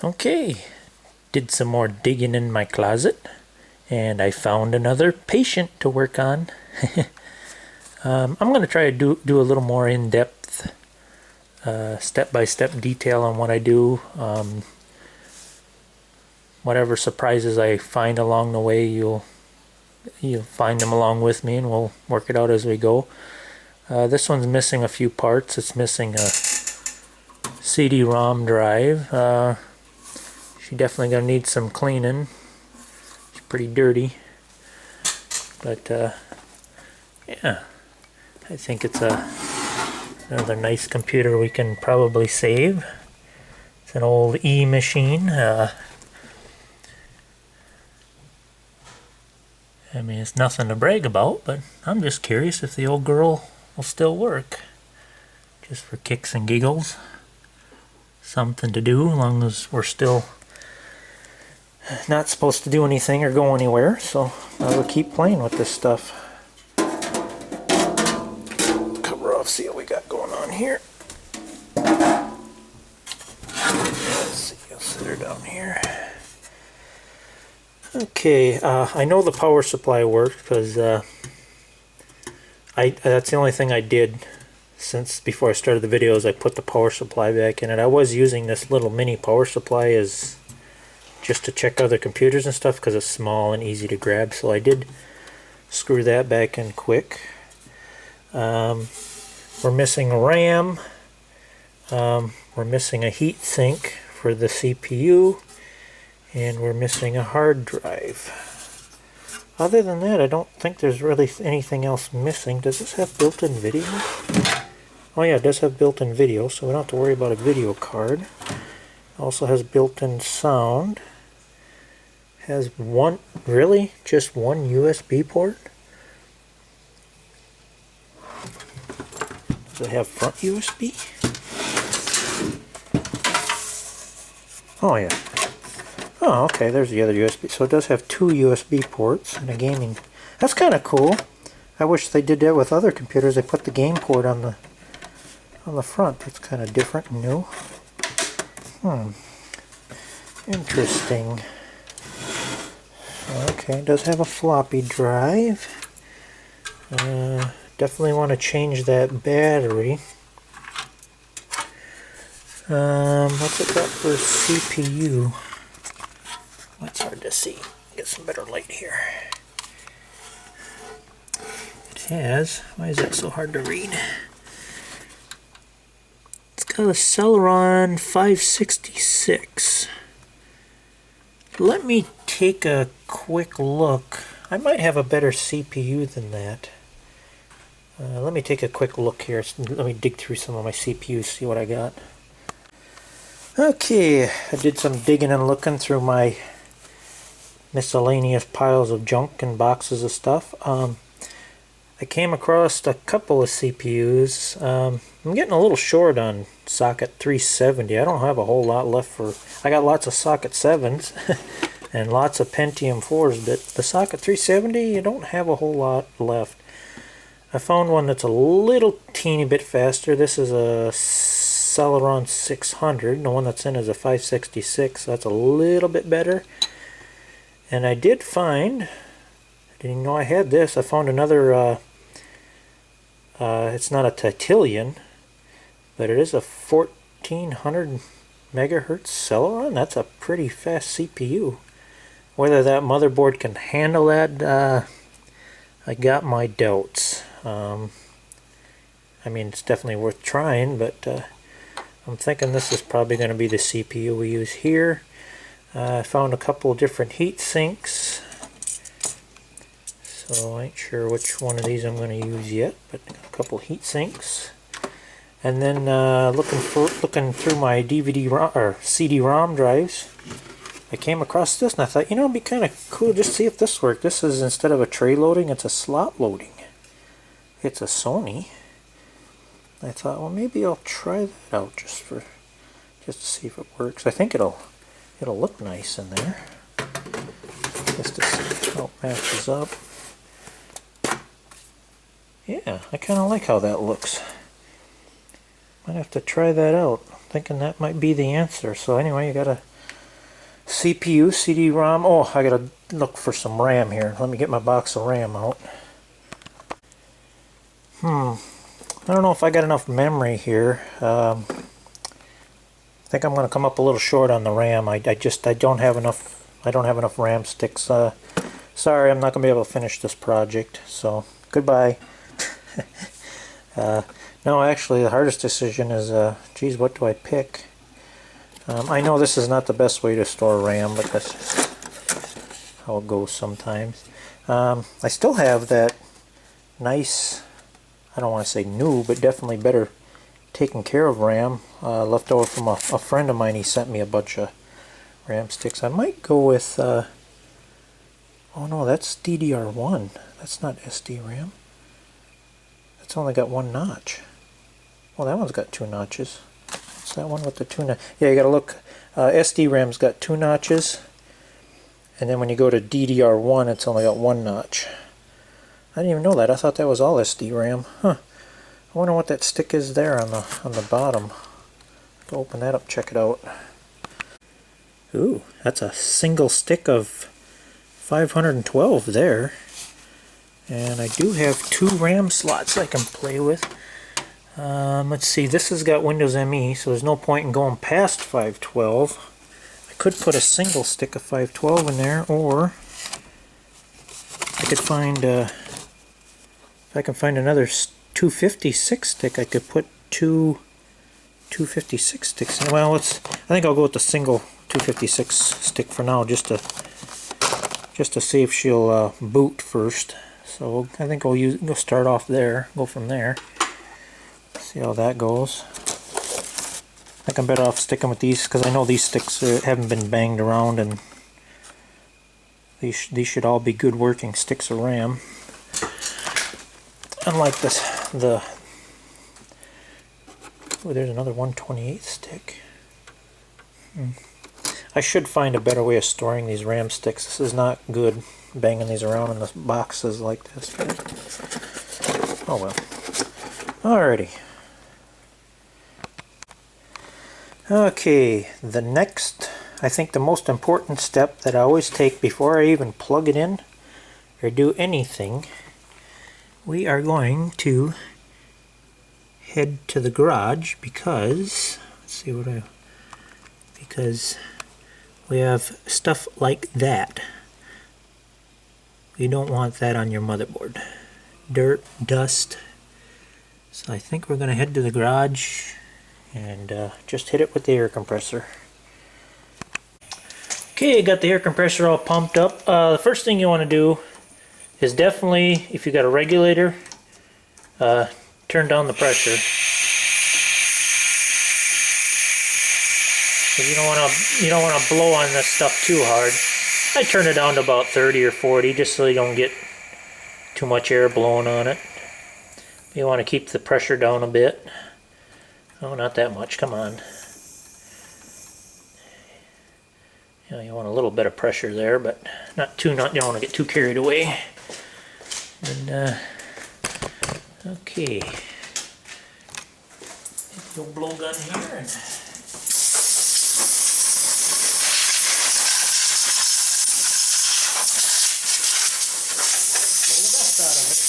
Okay, did some more digging in my closet and I found another patient to work on. I'm going to try to do a little more in-depth step-by-step detail on what I do. Whatever surprises I find along the way, you'll find them along with me and we'll work it out as we go. This one's missing a few parts. It's missing a CD-ROM drive. She's definitely going to need some cleaning. It's pretty dirty. But yeah, I think it's another nice computer we can probably save. It's an old E machine. I mean, it's nothing to brag about, but I'm just curious if the old girl will still work. Just for kicks and giggles. Something to do, as long as we're still not supposed to do anything or go anywhere. So I will keep playing with this stuff. Cover off, see what we got going on here. Let's see, I'll set her down here. Okay, I know the power supply worked because that's the only thing I did since before I started the videos. I put the power supply back in it. I was using this little mini power supply as just to check other computers and stuff because it's small and easy to grab, so I did screw that back in quick. We're missing RAM. We're missing a heat sink for the CPU. And we're missing a hard drive. Other than that, I don't think there's really anything else missing. Does this have built-in video? Oh yeah, it does have built-in video, so we don't have to worry about a video card. It also has built-in sound. Has one, really? Just one USB port? Does it have front USB? Oh yeah. Oh, okay, there's the other USB. So it does have two USB ports and a gaming. That's kind of cool. I wish they did that with other computers. They put the game port on the front. That's kind of different and new. Interesting. Okay, it does have a floppy drive. Definitely want to change that battery. What's it got for CPU? It's hard to see. Get some better light here. It has, why is that so hard to read? It's got a Celeron 566. Let me take a quick look. I might have a better CPU than that. Let me take a quick look here. Let me dig through some of my CPUs, see what I got. Okay, I did some digging and looking through my miscellaneous piles of junk and boxes of stuff. I came across a couple of CPUs. I'm getting a little short on socket 370. I don't have a whole lot left for... I got lots of socket 7s and lots of Pentium 4s, but the socket 370, you don't have a whole lot left. I found one that's a little teeny bit faster. This is a Celeron 600. The one that's in is a 566, so that's a little bit better. And I did find, I didn't know I had this, I found another, it's not a Titilian, but it is a 1400 megahertz Celeron. That's a pretty fast CPU. Whether that motherboard can handle that, I got my doubts. I mean, it's definitely worth trying, but I'm thinking this is probably going to be the CPU we use here. I found a couple of different heat sinks, so I ain't sure which one of these I'm going to use yet, but a couple heat sinks. And then looking through my DVD-ROM or CD-ROM drives, I came across this and I thought, you know, it'd be kind of cool just to see if this worked. This is, instead of a tray loading, it's a slot loading. It's a Sony. I thought, well, maybe I'll try that out just to see if it works. I think it'll look nice in there. Just to see how it matches up. Yeah, I kind of like how that looks. Might have to try that out. Thinking that might be the answer. So anyway, you gotta CPU, CD-ROM. Oh, I gotta look for some RAM here. Let me get my box of RAM out. I don't know if I got enough memory here. I think I'm gonna come up a little short on the RAM. I don't have enough. I don't have enough RAM sticks. Sorry, I'm not gonna be able to finish this project. So goodbye. No, actually, the hardest decision is, geez, what do I pick? I know this is not the best way to store RAM, but that's how it goes sometimes. I still have that nice, I don't want to say new, but definitely better taken care of RAM left over from a friend of mine. He sent me a bunch of RAM sticks. I might go with, oh no, that's DDR1. That's not SD-RAM. It's only got one notch. Well, that one's got two notches. It's that one with the two notches. Yeah, you gotta look. SD-RAM's got two notches, and then when you go to DDR1, it's only got one notch. I didn't even know that. I thought that was all SD-RAM. Huh. I wonder what that stick is there on the bottom. Go open that up, check it out. Ooh, that's a single stick of 512 there. And I do have two RAM slots I can play with. Let's see, this has got Windows ME, so there's no point in going past 512. I could put a single stick of 512 in there, or I could find, if I can find another 256 stick, I could put two 256 sticks in. Well, I think I'll go with the single 256 stick for now, just to see if she'll boot first. So I think we'll start off there, go from there. See how that goes. I think I'm better off sticking with these because I know these sticks haven't been banged around, and these should all be good working sticks of RAM. Unlike this, oh, there's another 128 stick. I should find a better way of storing these RAM sticks. This is not good, banging these around in the boxes like this. Oh well. Alrighty. Okay, the next, I think the most important step that I always take before I even plug it in or do anything, we are going to head to the garage because, because we have stuff like that. You don't want that on your motherboard. Dirt, dust. So I think we're going to head to the garage and just hit it with the air compressor. Okay, got the air compressor all pumped up. The first thing you want to do is definitely, if you got a regulator, turn down the pressure. Because you don't want to blow on this stuff too hard. I turn it down to about 30 or 40 just so you don't get too much air blowing on it. You want to keep the pressure down a bit. Oh, not that much, come on. You know, you want a little bit of pressure there, but not too, you don't want to get too carried away. And, okay. Get the old blow gun here and blow the dust out of it.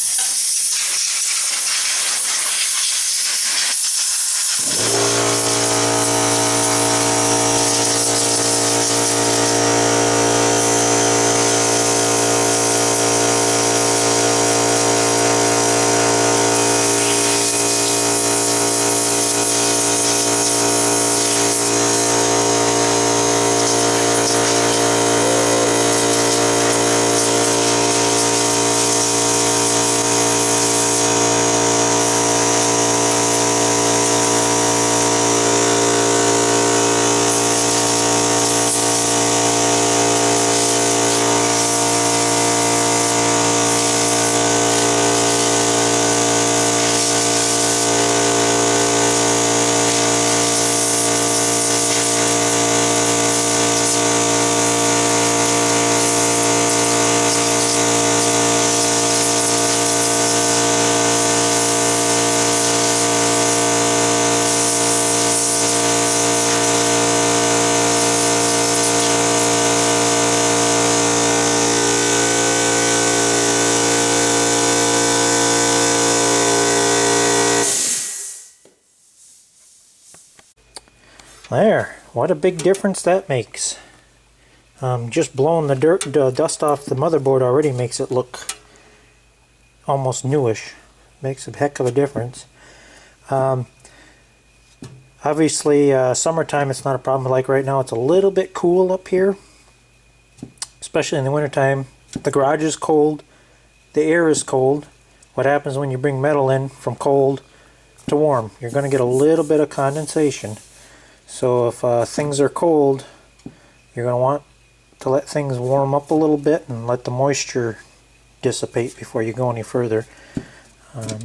There, what a big difference that makes. Just blowing the dust off the motherboard already makes it look almost newish. Makes a heck of a difference. Obviously, summertime it's not a problem. Like right now, it's a little bit cool up here, especially in the wintertime. The garage is cold, the air is cold. What happens when you bring metal in from cold to warm? You're going to get a little bit of condensation. So if things are cold, you're going to want to let things warm up a little bit and let the moisture dissipate before you go any further.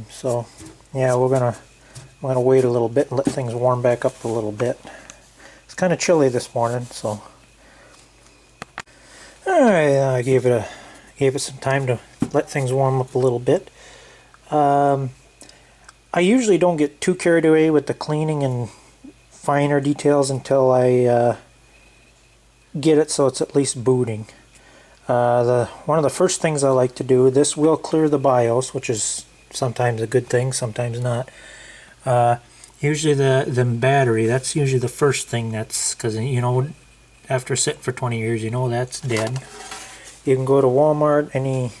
So yeah, I'm gonna wait a little bit and let things warm back up a little bit. It's kind of chilly this morning, so alright, I gave it some time to let things warm up a little bit. I usually don't get too carried away with the cleaning and finer details until I get it so it's at least booting. One of the first things I like to do, this will clear the BIOS, which is sometimes a good thing, sometimes not. Usually the battery, that's usually the first thing, that's because, you know, after sitting for 20 years, you know that's dead. You can go to Walmart, any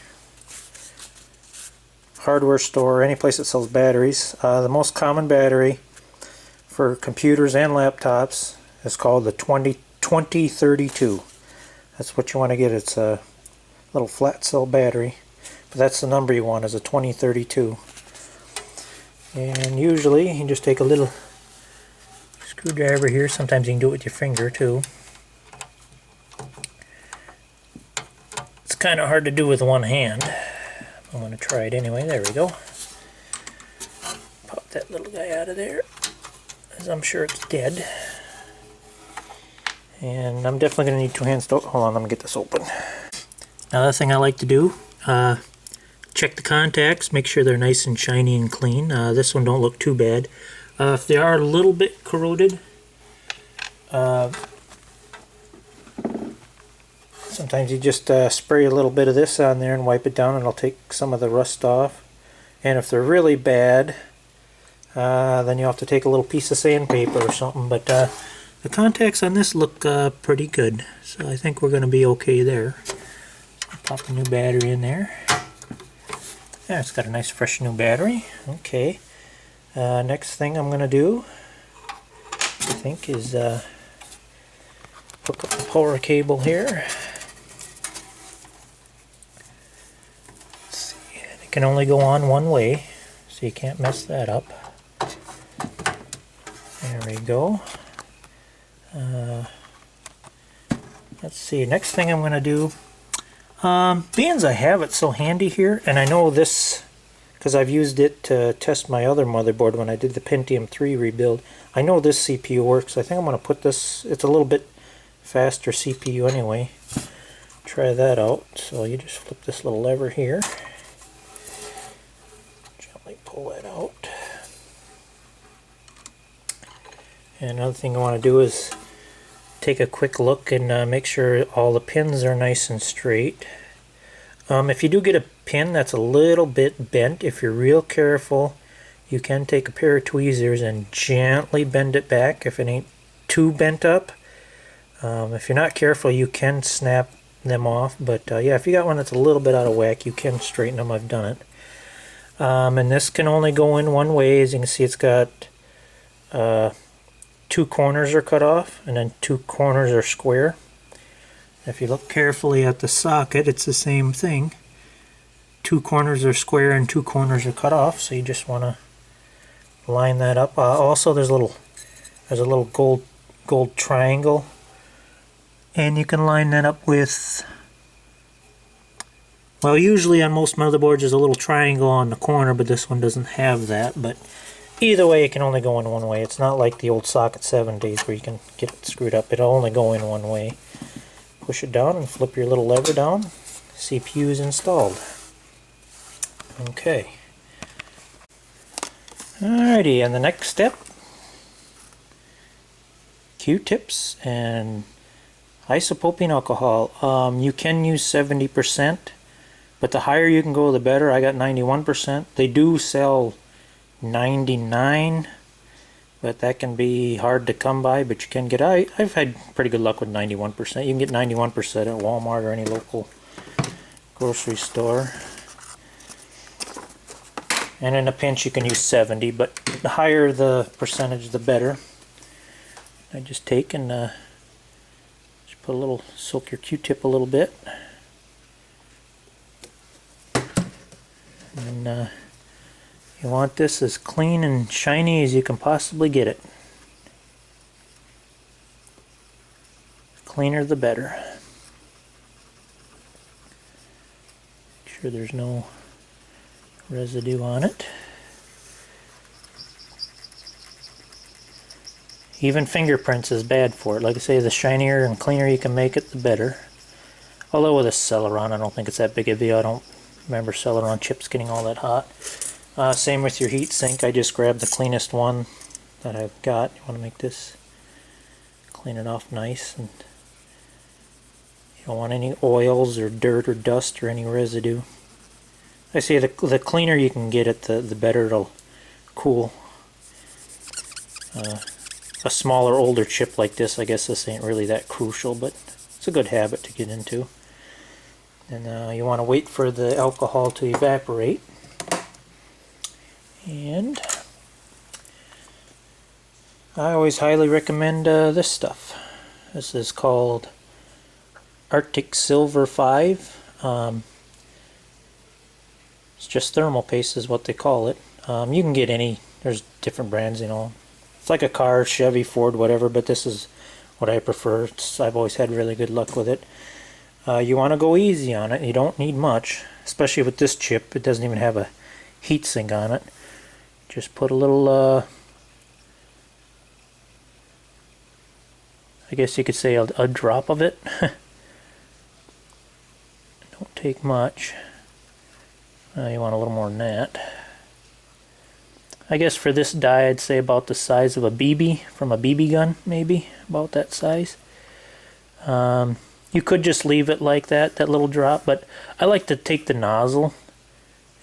hardware store, any place that sells batteries. The most common battery for computers and laptops is called the 2032. That's what you want to get. It's a little flat cell battery, but that's the number you want, is a 2032. And usually you just take a little screwdriver here. Sometimes you can do it with your finger too. It's kind of hard to do with one hand. I'm going to try it anyway. There we go. Pop that little guy out of there, as I'm sure it's dead. And I'm definitely going to need two hands to... Hold on, let me get this open. Another thing I like to do, check the contacts, make sure they're nice and shiny and clean. This one don't look too bad. If they are a little bit corroded, sometimes you just spray a little bit of this on there and wipe it down, and it'll take some of the rust off. And if they're really bad, then you'll have to take a little piece of sandpaper or something. But the contacts on this look pretty good, so I think we're going to be okay there. Pop a new battery in there. Yeah, it's got a nice fresh new battery. Okay. Next thing I'm going to do, I think, is hook up the power cable here. Let's see. It can only go on one way, so you can't mess that up. There we go. Let's see. Next thing I'm going to do, being as I have it so handy here, and I know this because I've used it to test my other motherboard when I did the Pentium 3 rebuild. I know this CPU works. I think I'm going to put this, it's a little bit faster CPU anyway. Try that out. So you just flip this little lever here. Gently pull that out. And another thing I want to do is take a quick look and make sure all the pins are nice and straight. If you do get a pin that's a little bit bent, if you're real careful, you can take a pair of tweezers and gently bend it back if it ain't too bent up. If you're not careful, you can snap them off, but yeah, if you got one that's a little bit out of whack, you can straighten them. I've done it. And this can only go in one way. As you can see, it's got two corners are cut off, and then two corners are square. If you look carefully at the socket, it's the same thing. Two corners are square and two corners are cut off, so you just want to line that up. Also, there's a little gold triangle, and you can line that up with, well, usually on most motherboards there's a little triangle on the corner, but this one doesn't have that. But either way, it can only go in one way. It's not like the old socket 7 days where you can get it screwed up. It'll only go in one way. Push it down and flip your little lever down. CPU is installed. Okay. Alrighty, and the next step, Q-tips and isopropyl alcohol. You can use 70%, but the higher you can go, the better. I got 91%. They do sell 99, but that can be hard to come by, but you can get, I've had pretty good luck with 91%. You can get 91% at Walmart or any local grocery store. And in a pinch you can use 70, but the higher the percentage the better. I just take and just put a little, soak your Q-tip a little bit. And you want this as clean and shiny as you can possibly get it. The cleaner the better. Make sure there's no residue on it. Even fingerprints is bad for it. Like I say, the shinier and cleaner you can make it, the better. Although with a Celeron, I don't think it's that big a deal. I don't remember Celeron chips getting all that hot. Same with your heat sink. I just grabbed the cleanest one that I've got. You want to make this, clean it off nice, and you don't want any oils or dirt or dust or any residue. I say the cleaner you can get it, the better it'll cool. A smaller, older chip like this, I guess this ain't really that crucial, but it's a good habit to get into. And you want to wait for the alcohol to evaporate. And I always highly recommend this stuff. This is called Arctic Silver 5. It's just thermal paste is what they call it. You can get any, there's different brands, you know. It's like a car, Chevy, Ford, whatever, but this is what I prefer. I've always had really good luck with it. You want to go easy on it. You don't need much, especially with this chip. It doesn't even have a heat sink on it. Just put a little, I guess you could say a drop of it. Don't take much. You want a little more than that. I guess for this dye I'd say about the size of a BB, from a BB gun maybe, about that size. You could just leave it like that little drop, but I like to take the nozzle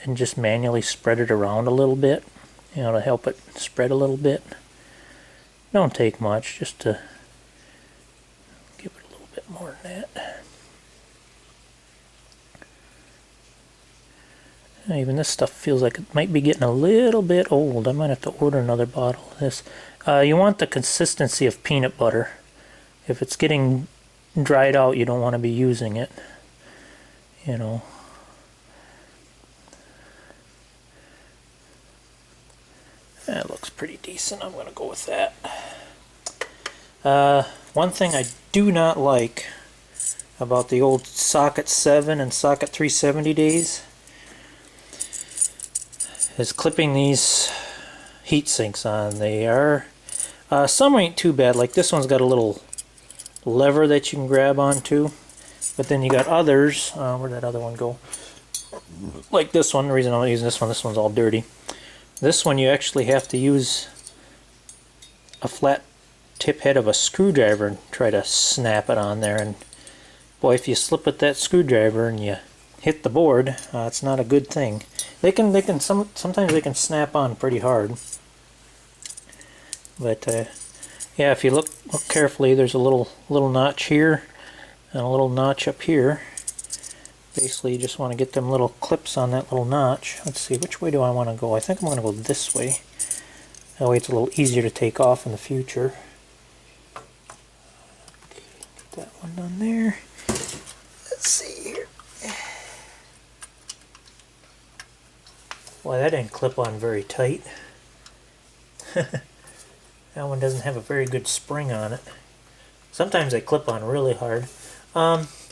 and just manually spread it around a little bit, you know, to help it spread a little bit. Don't take much, just to give it a little bit more than that. Even this stuff feels like it might be getting a little bit old. I might have to order another bottle of this. You want the consistency of peanut butter. If it's getting dried out, you don't want to be using it. You know. That looks pretty decent. I'm going to go with that. One thing I do not like about the old Socket 7 and Socket 370 days is clipping these heat sinks on. They are, some ain't too bad. Like this one's got a little lever that you can grab onto, but then you got others. Where'd that other one go? Like this one. The reason I'm not using this one's all dirty. This one you actually have to use a flat tip head of a screwdriver and try to snap it on there. And boy, if you slip with that screwdriver and you hit the board, it's not a good thing. Sometimes they can snap on pretty hard. But yeah, if you look carefully, there's a little notch here and a little notch up here. Basically, you just want to get them little clips on that little notch. Let's see, which way do I want to go? I think I'm going to go this way. That way it's a little easier to take off in the future. Get that one on there. Let's see here. Well, that didn't clip on very tight. That one doesn't have a very good spring on it. Sometimes they clip on really hard.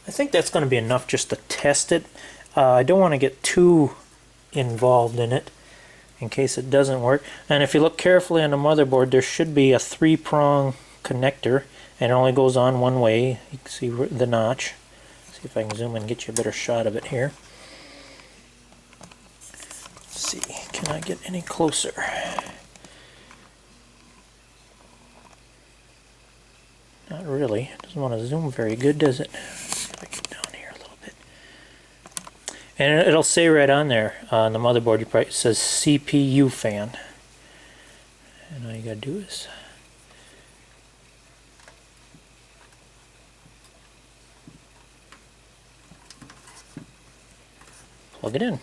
I think that's going to be enough just to test it. I don't want to get too involved in it in case it doesn't work. And if you look carefully on the motherboard, there should be a 3-prong connector, and it only goes on one way. You can see the notch. See if I can zoom in and get you a better shot of it here. Let's see, can I get any closer? Not really. It doesn't want to zoom very good, does it? Let's see if I get down here a little bit. And it'll say right on there, on the motherboard, it says CPU fan. And I gotta do is plug it in.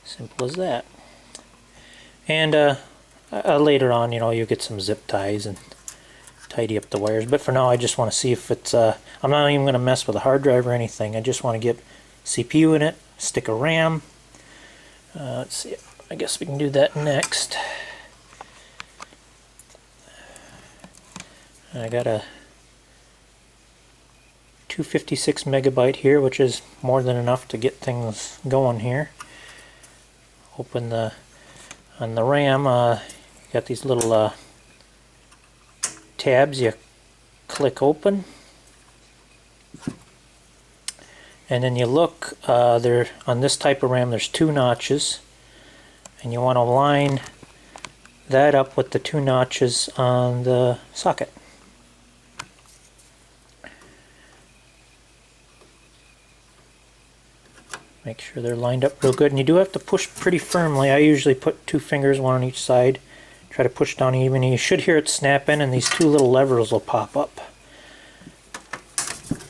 Simple as that. And later on, you know, you get some zip ties and tidy up the wires. But for now, I just want to see if it's. I'm not even going to mess with a hard drive or anything. I just want to get CPU in it, stick a RAM. Let's see. I guess we can do that next. I got a 256 megabyte here, which is more than enough to get things going here. Open the on the RAM. Got these little tabs. You click open, and then you look. There on this type of RAM, there's 2 notches, and you want to line that up with the 2 notches on the socket. Make sure they're lined up real good, and you do have to push pretty firmly. I usually put 2 fingers, one on each side. Try to push down even. You should hear it snap in, and these 2 little levers will pop up.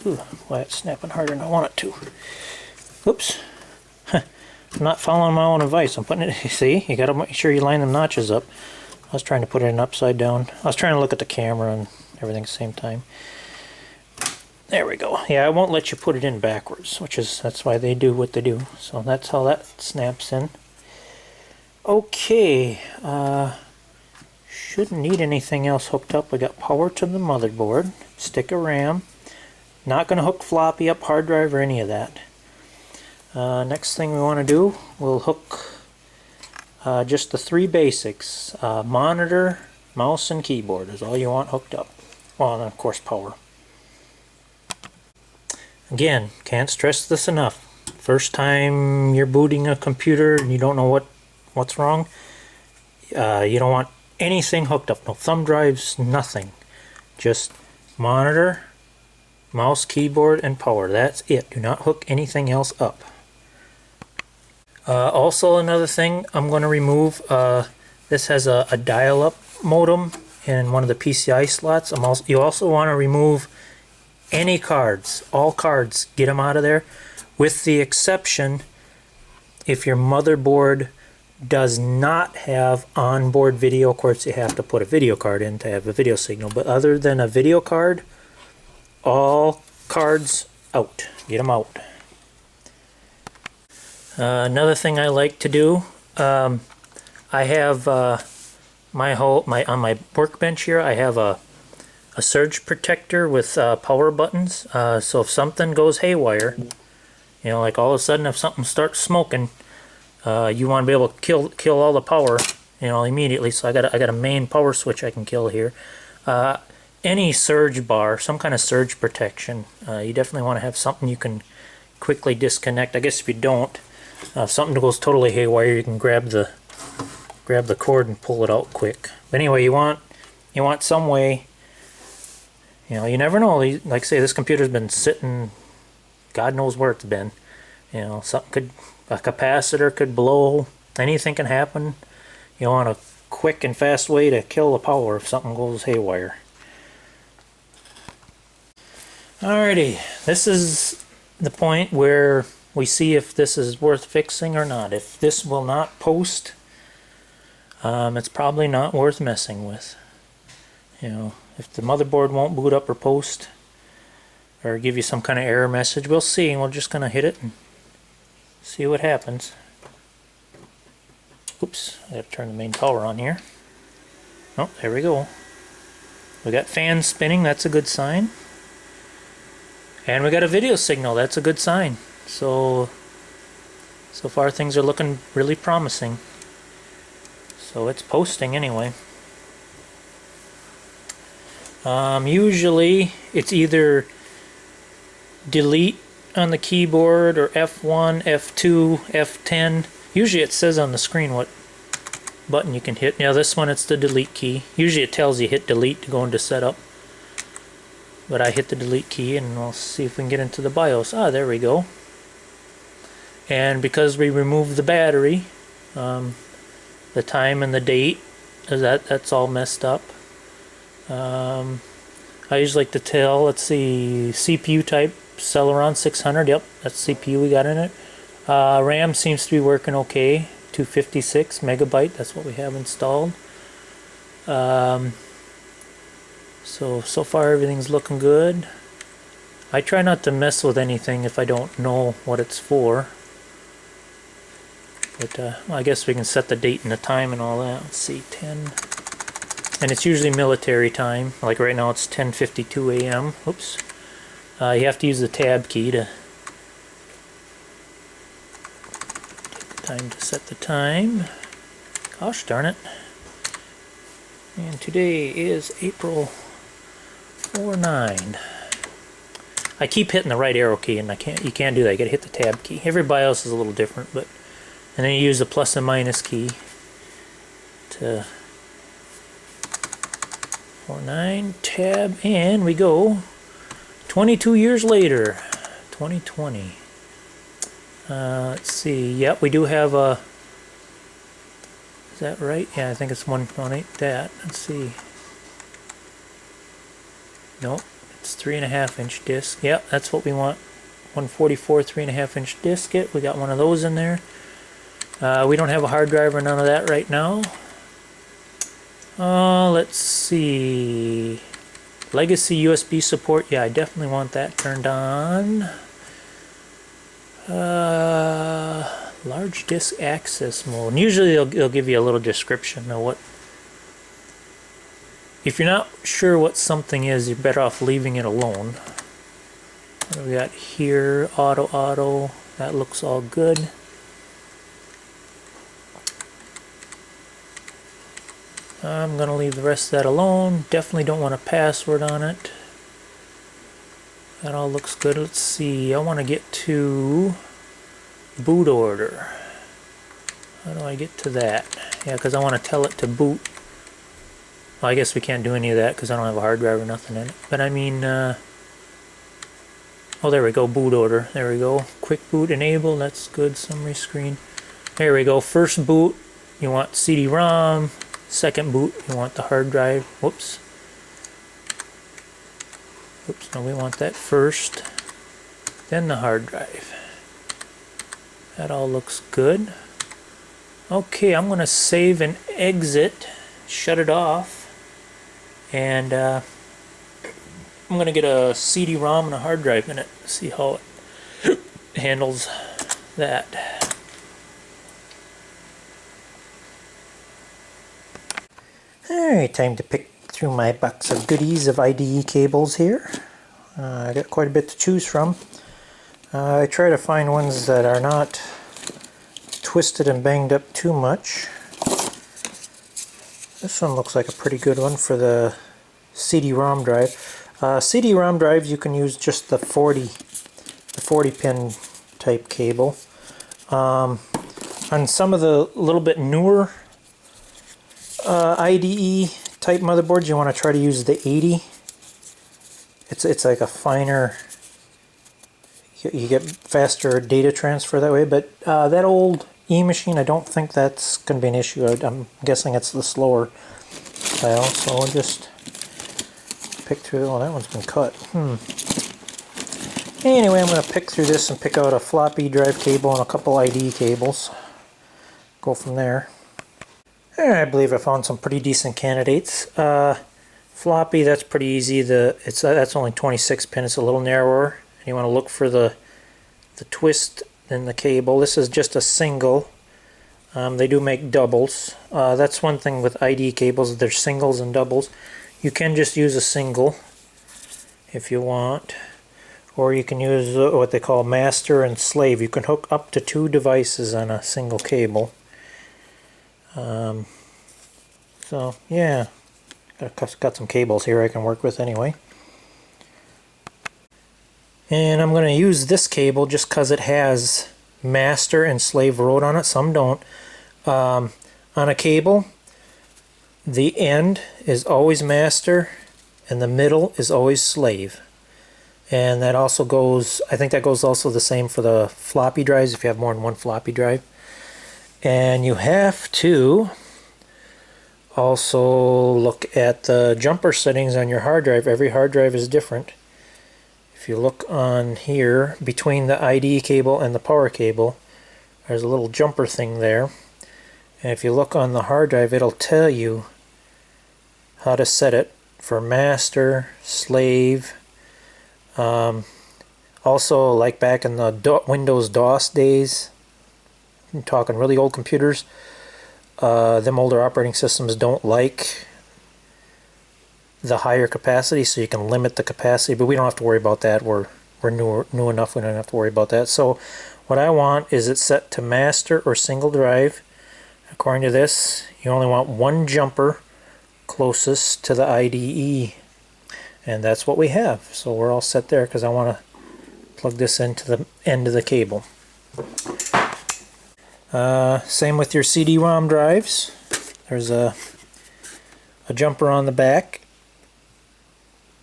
Ooh, why it's snapping harder than I want it to. Oops. I'm not following my own advice. I'm putting it, see, you gotta make sure you line them notches up. I was trying to put it in upside down. I was trying to look at the camera and everything at the same time. There we go. Yeah, I won't let you put it in backwards, that's why they do what they do. So that's how that snaps in. Okay, shouldn't need anything else hooked up. We got power to the motherboard, stick a RAM. Not going to hook floppy up, hard drive, or any of that. Next thing we want to do, we'll hook just the 3 basics. Monitor, mouse, and keyboard is all you want hooked up. Well, and of course power. Again, can't stress this enough. First time you're booting a computer and you don't know what's wrong, you don't want anything hooked up. No thumb drives, nothing. Just monitor, mouse, keyboard, and power. That's it. Do not hook anything else up. Also, another thing I'm going to remove, this has a dial-up modem in one of the PCI slots. You also want to remove any cards, all cards, get them out of there, with the exception if your motherboard does not have onboard video. Of course, you have to put a video card in to have a video signal, but other than a video card, all cards out. Get them out. Another thing I like to do, I have on my workbench here, I have a surge protector with power buttons. So if something goes haywire, you know, like all of a sudden if something starts smoking, you want to be able to kill all the power, you know, immediately. So I got a main power switch I can kill here. Any surge bar, some kind of surge protection, you definitely want to have something you can quickly disconnect. I guess if you don't, if something goes totally haywire, you can grab the cord and pull it out quick. But anyway, you want some way. You know, you never know. Like I say, this computer's been sitting, God knows where it's been. You know, a capacitor could blow. Anything can happen. You want a quick and fast way to kill the power if something goes haywire. Alrighty, this is the point where we see if this is worth fixing or not. If this will not post, it's probably not worth messing with. You know, if the motherboard won't boot up or post, or give you some kind of error message, we'll see, and we're just going to hit it and see what happens. Oops, I got to turn the main power on here. Oh, there we go. We got fans spinning, that's a good sign. And we got a video signal, that's a good sign. So far things are looking really promising. So it's posting anyway. Usually it's either delete on the keyboard or F1, F2, F10. Usually it says on the screen what button you can hit. Now this one, it's the delete key. Usually it tells you hit delete to go into setup. But I hit the delete key, and we'll see if we can get into the BIOS. Ah, there we go. And because we removed the battery, the time and the date That's all messed up. I usually like to tell, let's see, CPU type Celeron 600, yep, that's CPU we got in it. RAM seems to be working okay, 256 megabyte, that's what we have installed. So far everything's looking good. I try not to mess with anything if I don't know what it's for. But well, I guess we can set the date and the time and all that. Let's see, 10. And it's usually military time. Like right now it's 10:52 a.m. Oops. You have to use the tab key to take the time to set the time. Gosh darn it. And today is April 4/9. I keep hitting the right arrow key and you can't do that. You gotta hit the tab key. Every BIOS is a little different, but and then you use the plus and minus key to 4/9 tab, and we go 22 years later, 2020. Let's see. Yep, we do have a. Is that right? Yeah, I think it's 1.8. That. Let's see. Nope, it's 3.5 inch disc. Yep, that's what we want. 144 3.5 inch disc. We got one of those in there. We don't have a hard drive or none of that right now. Let's see. Legacy USB support. Yeah, I definitely want that turned on. Large disk access mode. And usually they'll give you a little description of what. If you're not sure what something is, you're better off leaving it alone. What do we got here? Auto. That looks all good. I'm going to leave the rest of that alone. Definitely don't want a password on it. That all looks good. Let's see. I want to get to boot order. How do I get to that? Yeah, because I want to tell it to boot. Well, I guess we can't do any of that because I don't have a hard drive or nothing in it. But I mean, oh, there we go. Boot order. There we go. Quick boot enable. That's good. Summary screen. There we go. First boot, you want CD-ROM. Second boot, you want the hard drive. Whoops. Oops, no, we want that first. Then the hard drive. That all looks good. Okay, I'm going to save and exit. Shut it off. And I'm going to get a CD-ROM and a hard drive in it. See how it handles that. Alright, time to pick through my box of goodies of IDE cables here. I got quite a bit to choose from. I try to find ones that are not twisted and banged up too much. This one looks like a pretty good one for the CD-ROM drive. CD-ROM drives, you can use just the 40 pin type cable. On some of the little bit newer IDE type motherboards, you want to try to use the 80. It's like a finer, you get faster data transfer that way, but that old E-machine, I don't think that's going to be an issue. I'm guessing it's the slower style, so we'll just pick through. Oh, that one's been cut. Anyway, I'm going to pick through this and pick out a floppy drive cable and a couple IDE cables. Go from there. I believe I found some pretty decent candidates. Floppy, that's pretty easy. That's only 26 pin. It's a little narrower. And you want to look for the twist in the cable. This is just a single. They do make doubles. That's one thing with IDE cables. There's singles and doubles. You can just use a single if you want. Or you can use what they call master and slave. You can hook up to 2 devices on a single cable. So yeah, got some cables here I can work with anyway. And I'm going to use this cable just because it has master and slave wrote on it. Some don't. On a cable, the end is always master and the middle is always slave. And that also goes, I think that goes also the same for the floppy drives if you have more than one floppy drive. And you have to Also look at the jumper settings on your hard drive. Every hard drive is different. If you look on here, between the ID cable and the power cable, there's a little jumper thing there. And if you look on the hard drive, it'll tell you how to set it for master, slave. Also, like back in the Windows DOS days, I'm talking really old computers, them older operating systems don't like the higher capacity, so you can limit the capacity, but we don't have to worry about that. We're new enough, we don't have to worry about that. So what I want is it set to master or single drive. According to this, you only want one jumper closest to the IDE, and that's what we have. So we're all set there, because I want to plug this into the end of the cable. Same with your CD-ROM drives. There's a jumper on the back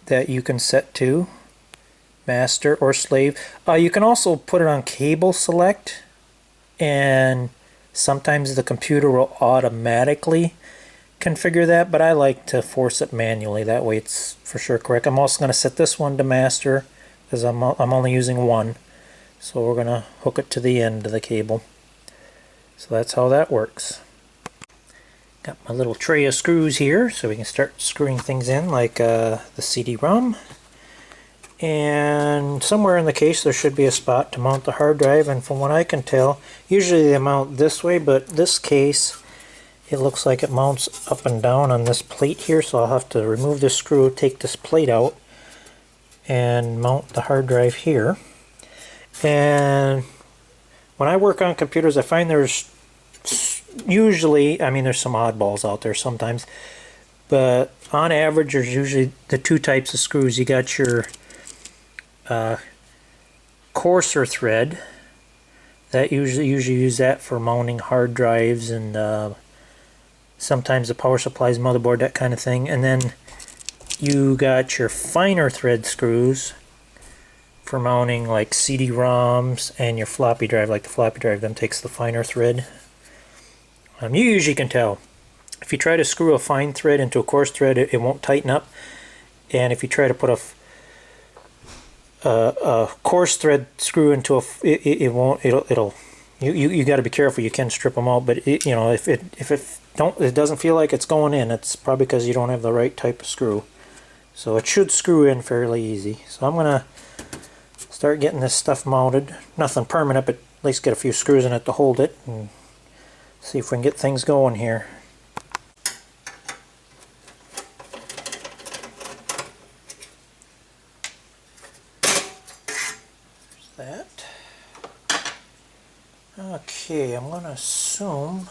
that you can set to master or slave. You can also put it on cable select, and sometimes the computer will automatically configure that, but I like to force it manually. That way it's for sure correct. I'm also going to set this one to master, because I'm only using one. So we're going to hook it to the end of the cable. So that's how that works. Got my little tray of screws here, so we can start screwing things in, like the CD-ROM. And somewhere in the case there should be a spot to mount the hard drive, and from what I can tell, usually they mount this way, but this case, it looks like it mounts up and down on this plate here, so I'll have to remove this screw, take this plate out, and mount the hard drive here. And when I work on computers, I find there's usually, I mean, there's some oddballs out there sometimes, but on average there's usually the two types of screws. You got your coarser thread, that usually use that for mounting hard drives and sometimes the power supplies, motherboard, that kind of thing. And then you got your finer thread screws for mounting like CD-ROMs and your floppy drive. Like the floppy drive, then takes the finer thread. You usually can tell. If you try to screw a fine thread into a coarse thread, it won't tighten up. And if you try to put a coarse thread screw into it won't. You got to be careful. You can strip them out, but you know, if it doesn't feel like it's going in, it's probably because you don't have the right type of screw. So it should screw in fairly easy. So I'm gonna start getting this stuff mounted. Nothing permanent, but at least get a few screws in it to hold it, and see if we can get things going here. There's that. Okay, I'm gonna assume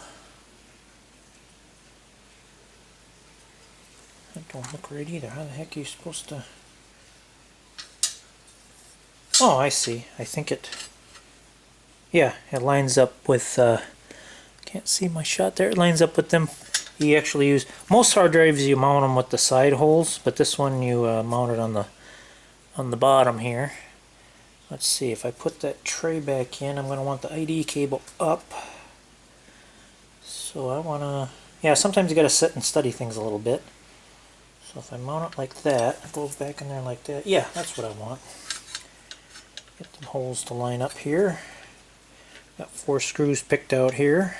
that don't look right either. How the heck are you supposed to... Oh, I see. I think it... Yeah, it lines up with... Can't see my shot there. It lines up with them. You actually use... Most hard drives you mount them with the side holes, but this one you mount it on the bottom here. Let's see, if I put that tray back in, I'm going to want the ID cable up. So I want to... Yeah, sometimes you got to sit and study things a little bit. So if I mount it like that, it goes back in there like that. Yeah, that's what I want. Get the holes to line up here. Got 4 screws picked out here.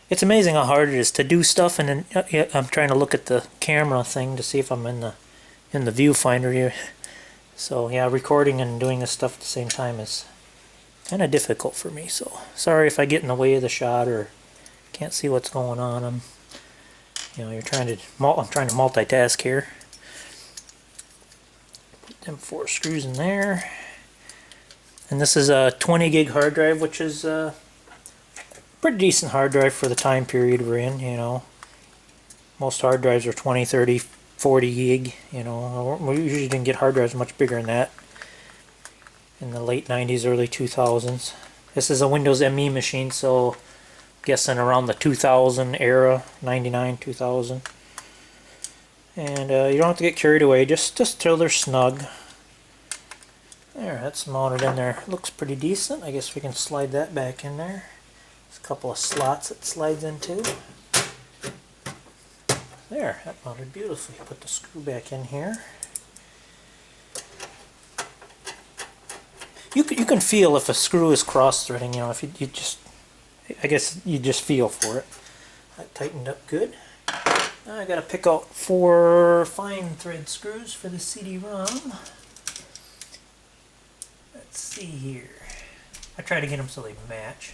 It's amazing how hard it is to do stuff, and then I'm trying to look at the camera thing to see if I'm in the viewfinder here. So yeah, recording and doing this stuff at the same time is kind of difficult for me. So sorry if I get in the way of the shot or can't see what's going on. I'm trying to multitask here. Put them 4 screws in there, and this is a 20 gig hard drive, which is pretty decent hard drive for the time period we're in. You know, most hard drives are 20, 30, 40 gig. You know, we usually didn't get hard drives much bigger than that in the late 90s, early 2000s. This is a Windows ME machine, so I'm guessing around the 2000 era, 99, 2000. And you don't have to get carried away, just till they're snug. There, that's mounted in there. Looks pretty decent. I guess we can slide that back in there. There's a couple of slots it slides into. There, that mounted beautifully. Put the screw back in here. You can feel if a screw is cross-threading, you know, if you just, I guess you just feel for it. That tightened up good. Now I gotta pick out 4 fine thread screws for the CD-ROM. Let's see here. I try to get them so they match.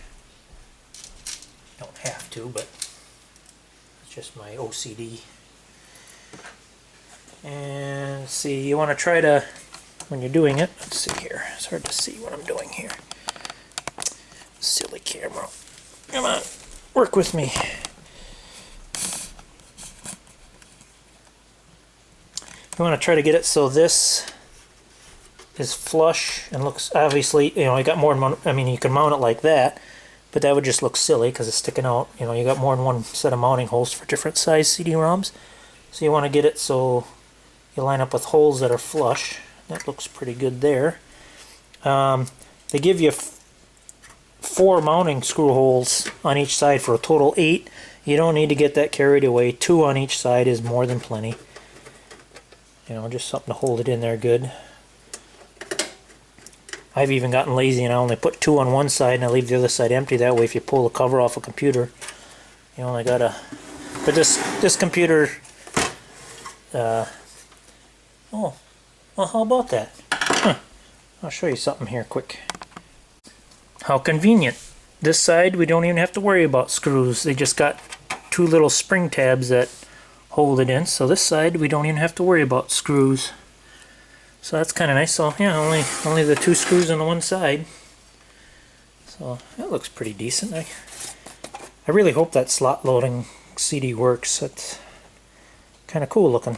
Don't have to, but it's just my OCD. And see, you want to try to, when you're doing it, let's see here. It's hard to see what I'm doing here. Silly camera. Come on, work with me. You want to try to get it so this is flush and looks, obviously, you know, I got more than one, I mean, you can mount it like that, but that would just look silly because it's sticking out. You know, you got more than one set of mounting holes for different size CD-ROMs. So you want to get it so you line up with holes that are flush. That looks pretty good there. They give you 4 mounting screw holes on each side for a total 8. You don't need to get that carried away. 2 on each side is more than plenty. You know, just something to hold it in there good. I've even gotten lazy and I only put 2 on one side and I leave the other side empty. That way if you pull the cover off a computer, you only gotta... But this computer... oh, well, how about that? Huh. I'll show you something here quick. How convenient. This side we don't even have to worry about screws. They just got 2 little spring tabs that hold it in. So this side we don't even have to worry about screws. So that's kind of nice. So yeah, only the 2 screws on the one side. So that looks pretty decent. I really hope that slot loading CD works. That's kind of cool looking.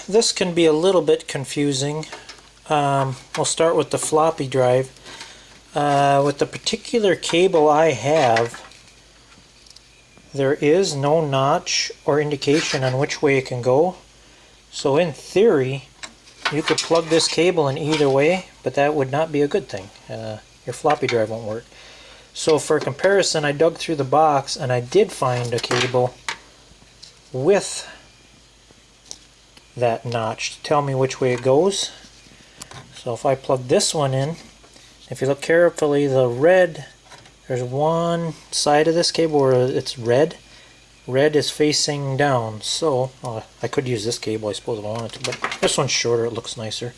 This can be a little bit confusing. We'll start with the floppy drive. With the particular cable I have, there is no notch or indication on which way it can go. So in theory, you could plug this cable in either way, but that would not be a good thing. Your floppy drive won't work. So for comparison, I dug through the box and I did find a cable with that notch to tell me which way it goes. So if I plug this one in, if you look carefully, the red, there's one side of this cable where it's red. Red is facing down, so I could use this cable, I suppose, if I wanted to, but this one's shorter, it looks nicer.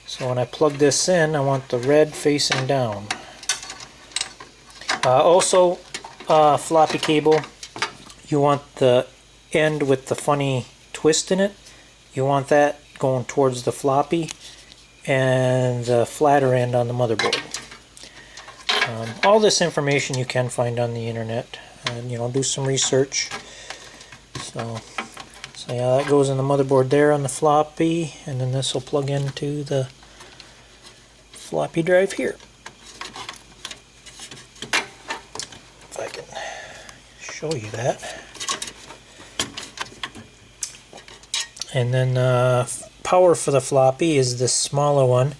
So when I plug this in, I want the red facing down. Also, floppy cable, you want the end with the funny twist in it. You want that going towards the floppy, and the flatter end on the motherboard. All this information you can find on the internet, and you know, do some research. So yeah, that goes in the motherboard there on the floppy, and then this will plug into the floppy drive here. If I can show you that. And then power for the floppy is this smaller one.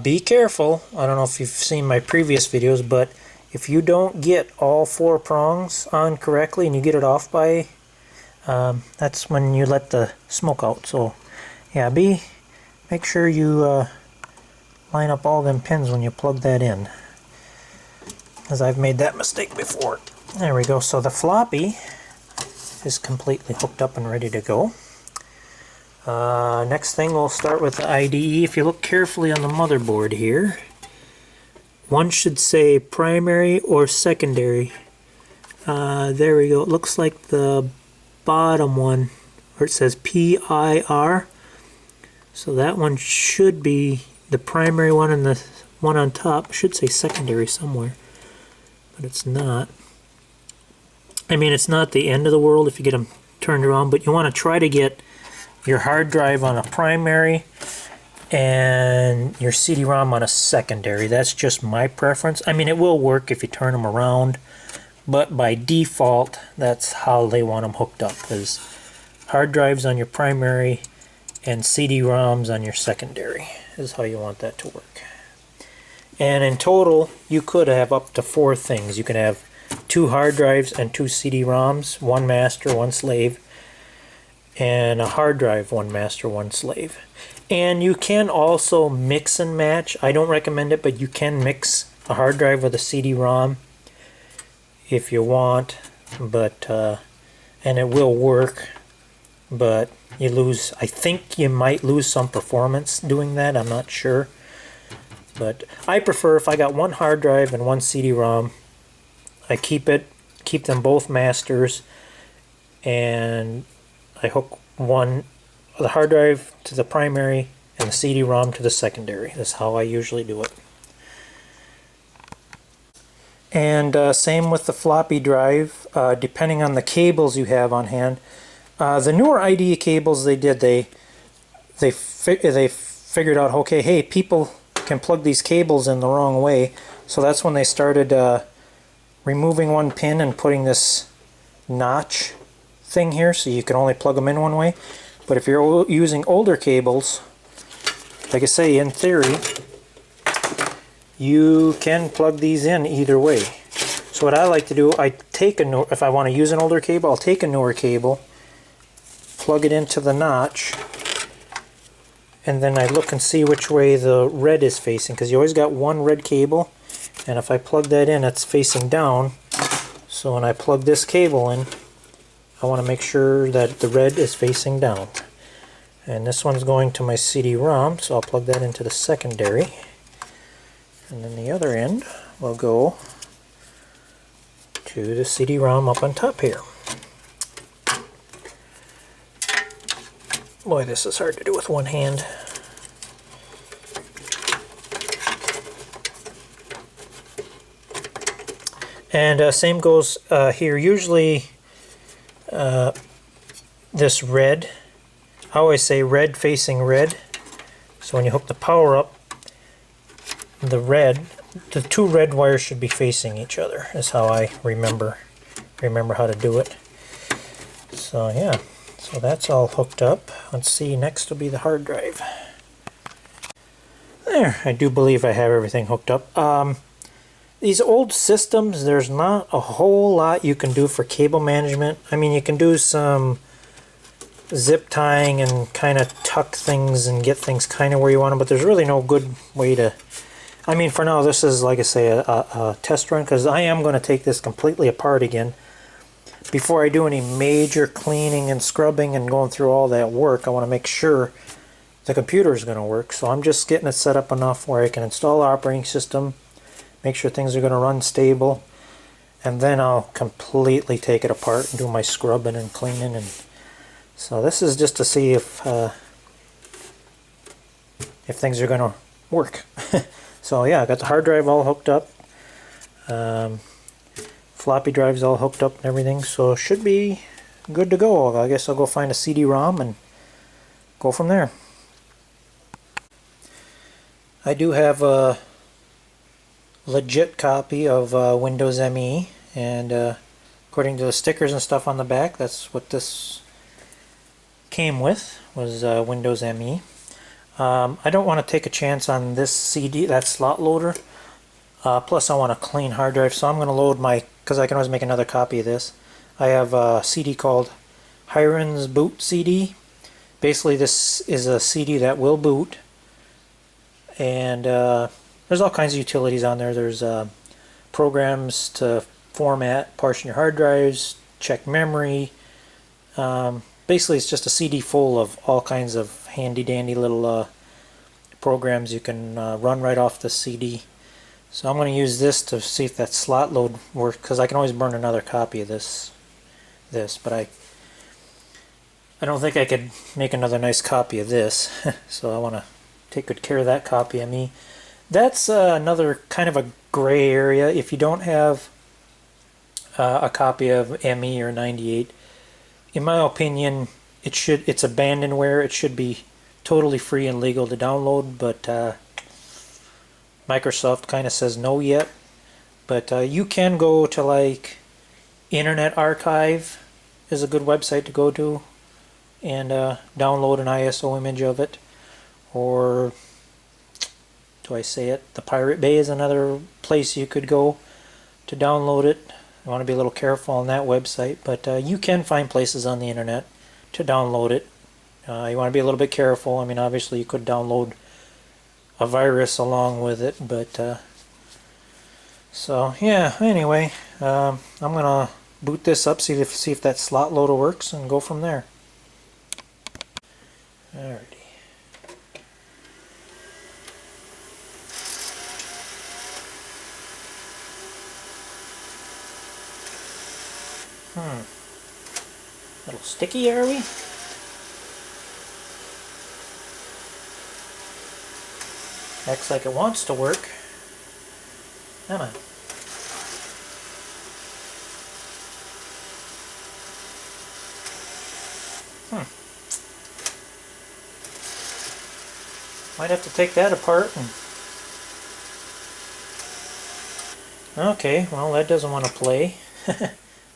Be careful. I don't know if you've seen my previous videos, but if you don't get all 4 prongs on correctly and you get it off by, that's when you let the smoke out. So yeah, make sure you line up all them pins when you plug that in, because I've made that mistake before. There we go. So the floppy is completely hooked up and ready to go. Next thing, we'll start with the IDE. If you look carefully on the motherboard here, one should say primary or secondary. There we go. It looks like the bottom one where it says PIR. So that one should be the primary one, and the one on top should say secondary somewhere. But it's not. I mean, it's not the end of the world if you get them turned around, but you want to try to get your hard drive on a primary and your CD-ROM on a secondary. That's just my preference. I mean, it will work if you turn them around, but by default, that's how they want them hooked up, is hard drives on your primary and CD-ROMs on your secondary is how you want that to work. And in total, you could have up to 4 things. You can have 2 hard drives and 2 CD-ROMs, 1 master, 1 slave, and a hard drive, 1 master, 1 slave. And you can also mix and match. I don't recommend it, but you can mix a hard drive with a CD-ROM if you want, but and it will work, but you lose, I think you might lose some performance doing that, I'm not sure. But I prefer, if I got 1 hard drive and 1 CD-ROM, I keep them both masters, and I hook the hard drive to the primary and the CD-ROM to the secondary. That's how I usually do it. And same with the floppy drive, depending on the cables you have on hand. The newer IDE cables they figured out, okay, hey, people can plug these cables in the wrong way, so that's when they started removing 1 pin and putting this notch thing here, so you can only plug them in one way. But if you're using older cables, like I say, in theory, you can plug these in either way. So what I like to do, if I want to use an older cable, I'll take a newer cable, plug it into the notch, and then I look and see which way the red is facing, because you always got 1 red cable, and if I plug that in, it's facing down. So when I plug this cable in, I want to make sure that the red is facing down. And this one's going to my CD-ROM, so I'll plug that into the secondary. And then the other end will go to the CD-ROM up on top here. Boy, this is hard to do with one hand. And same goes here. Usually this red, I always say red facing red. So when you hook the power up, the 2 red wires should be facing each other, is how I remember how to do it. So yeah, so that's all hooked up. Let's see, next will be the hard drive. There, I do believe I have everything hooked up. These old systems, there's not a whole lot you can do for cable management. I mean, you can do some zip tying and kind of tuck things and get things kind of where you want them, but there's really no good way to... I mean, for now, this is, like I say, a test run, because I am going to take this completely apart again. Before I do any major cleaning and scrubbing and going through all that work, I want to make sure the computer is going to work. So I'm just getting it set up enough where I can install the operating system, make sure things are going to run stable, and then I'll completely take it apart and do my scrubbing and cleaning. And so this is just to see if things are going to work. So yeah, I got the hard drive all hooked up, floppy drives all hooked up and everything, so it should be good to go. I guess I'll go find a CD-ROM and go from there. I do have a legit copy of Windows ME, and according to the stickers and stuff on the back, that's what this came with, was Windows ME. I don't want to take a chance on this CD, that slot loader. Plus I want a clean hard drive, so I'm going to load my, because I can always make another copy of this. I have a CD called Hiren's Boot CD. Basically this is a CD that will boot, and there's all kinds of utilities on there. There's programs to format, partition your hard drives, check memory. Basically it's just a CD full of all kinds of handy dandy little programs you can run right off the CD. So I'm going to use this to see if that slot load works, because I can always burn another copy of this, but I don't think I could make another nice copy of this. So I want to take good care of that copy of me. That's another kind of a gray area. If you don't have a copy of ME or 98, in my opinion, it's abandonware. It should be totally free and legal to download, but Microsoft kind of says no yet. But you can go to, like, Internet Archive is a good website to go to, and download an ISO image of it. Or do I say it? The Pirate Bay is another place you could go to download it. You want to be a little careful on that website, but you can find places on the internet to download it. You want to be a little bit careful. I mean, obviously you could download a virus along with it, but so yeah, anyway, I'm gonna boot this up, see if that slot loader works, and go from there. Alrighty. A little sticky, are we? Acts like it wants to work. Come on. Might have to take that apart. Okay, well that doesn't want to play.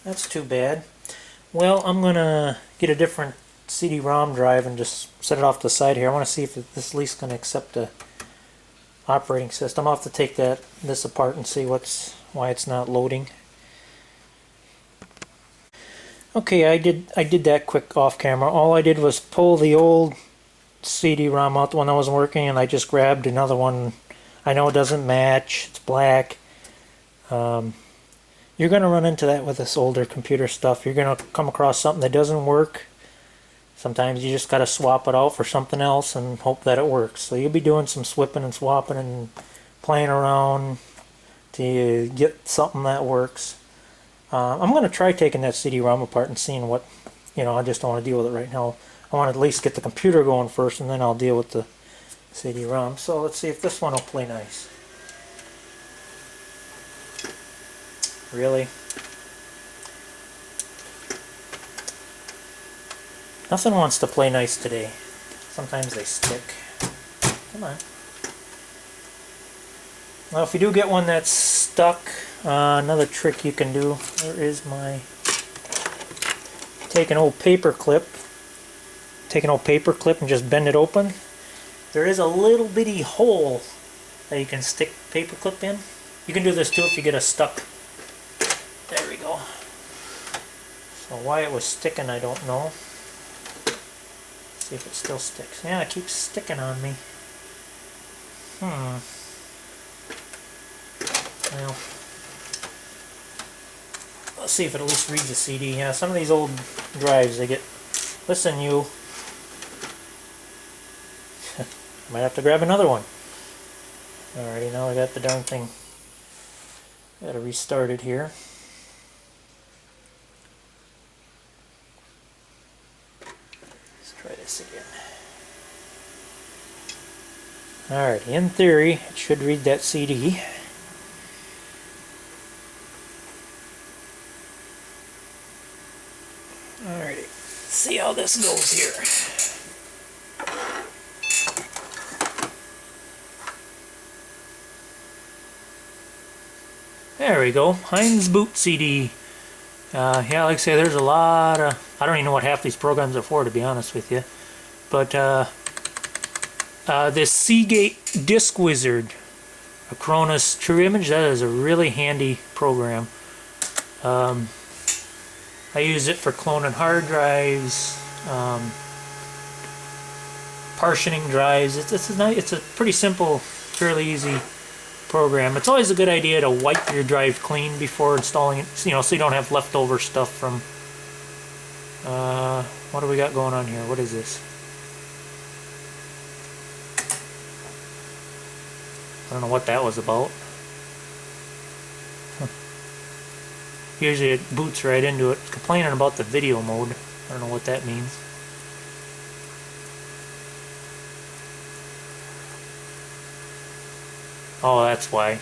That's too bad. Well, I'm gonna get a different CD-ROM drive and just set it off to the side here. I want to see if this at least can accept a operating system. I'll have to take this apart and see why it's not loading. Okay, I did that quick off camera. All I did was pull the old CD-ROM out, the one that wasn't working, and I just grabbed another one. I know it doesn't match, it's black. You're going to run into that with this older computer stuff. You're going to come across something that doesn't work. Sometimes you just got to swap it out for something else and hope that it works. So you'll be doing some swapping and swapping and playing around to get something that works. I'm going to try taking that CD-ROM apart and seeing what, I just don't want to deal with it right now. I want to at least get the computer going first, and then I'll deal with the CD-ROM. So let's see if this one will play nice. Really? Nothing wants to play nice today. Sometimes they stick. Come on. Well, if you do get one that's stuck, another trick you can do, where is my... Take an old paper clip and just bend it open. There is a little bitty hole that you can stick paper clip in. You can do this too if you get a stuck. There we go. So why it was sticking, I don't know. Let's see if it still sticks. Yeah, it keeps sticking on me. Well, let's see if it at least reads the CD. Yeah, some of these old drives, they get... Listen, you. Might have to grab another one. Alrighty, now I got the darn thing. Gotta restart it here. Let's try this again. Alright, in theory, it should read that CD. Alrighty, let's see how this goes here. There we go, Heinz boot CD. Yeah, like I say, there's a lot of... I don't even know what half these programs are for, to be honest with you. But this Seagate Disk Wizard, a Cronus True Image, that is a really handy program. I use it for cloning hard drives, partitioning drives. It's a pretty simple, fairly easy program. It's always a good idea to wipe your drive clean before installing it, so you don't have leftover stuff from... what do we got going on here? What is this? I don't know what that was about. Usually it boots right into it. It's complaining about the video mode. I don't know what that means. Oh, that's why.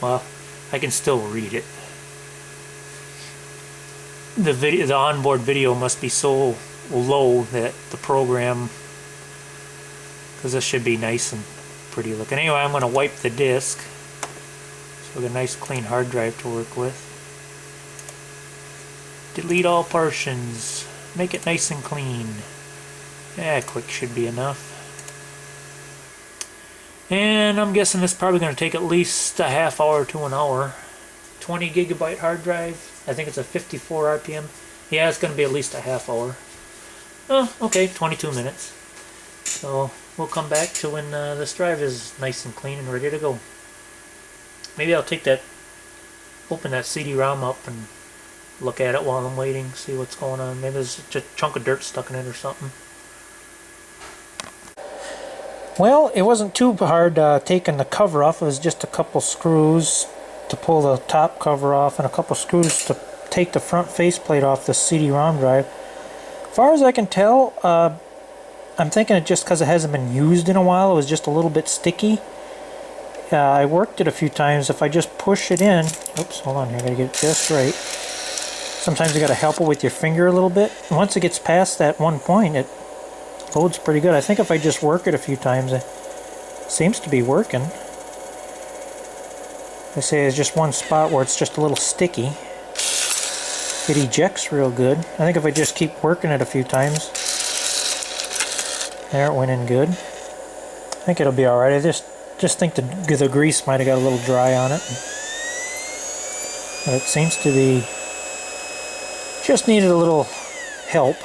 Well, I can still read it. The onboard video must be so low that the program, because this should be nice and pretty looking. Anyway, I'm going to wipe the disk so we got a nice clean hard drive to work with. Delete all partitions. Make it nice and clean. Yeah, quick should be enough. And I'm guessing this is probably going to take at least a half hour to an hour. 20 gigabyte hard drive. I think it's a 54 RPM. Yeah, it's going to be at least a half hour. Oh, okay, 22 minutes. So we'll come back to when this drive is nice and clean and ready to go. Maybe I'll take that, open that CD-ROM up and look at it while I'm waiting, see what's going on. Maybe there's just a chunk of dirt stuck in it or something. Well, it wasn't too hard taking the cover off. It was just a couple screws to pull the top cover off and a couple screws to take the front faceplate off the CD-ROM drive. As far as I can tell, I'm thinking it just because it hasn't been used in a while, it was just a little bit sticky. I worked it a few times. If I just push it in, oops, hold on here, I gotta get it just right. Sometimes you gotta help it with your finger a little bit. And once it gets past that one point, it loads pretty good. I think if I just work it a few times, it seems to be working. I say there's just one spot where it's just a little sticky. It ejects real good. I think if I just keep working it a few times, there, it went in good. I think it'll be alright. I just think the grease might have got a little dry on it. But it seems to be, just needed a little help.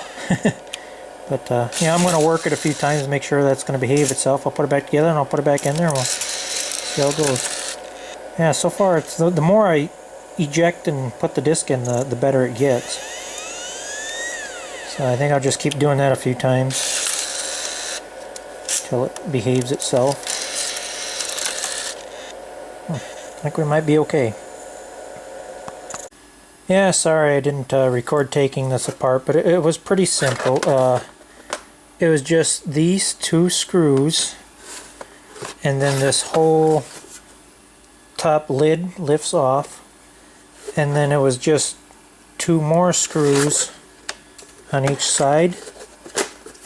But yeah, I'm going to work it a few times to make sure that's going to behave itself. I'll put it back together and I'll put it back in there and we'll see how it goes. Yeah, so far it's the more I eject and put the disc in, the better it gets. So I think I'll just keep doing that a few times until it behaves itself. I think we might be okay. Yeah, sorry I didn't record taking this apart, but it was pretty simple. It was just these two screws, and then this whole top lid lifts off, and then it was just two more screws on each side,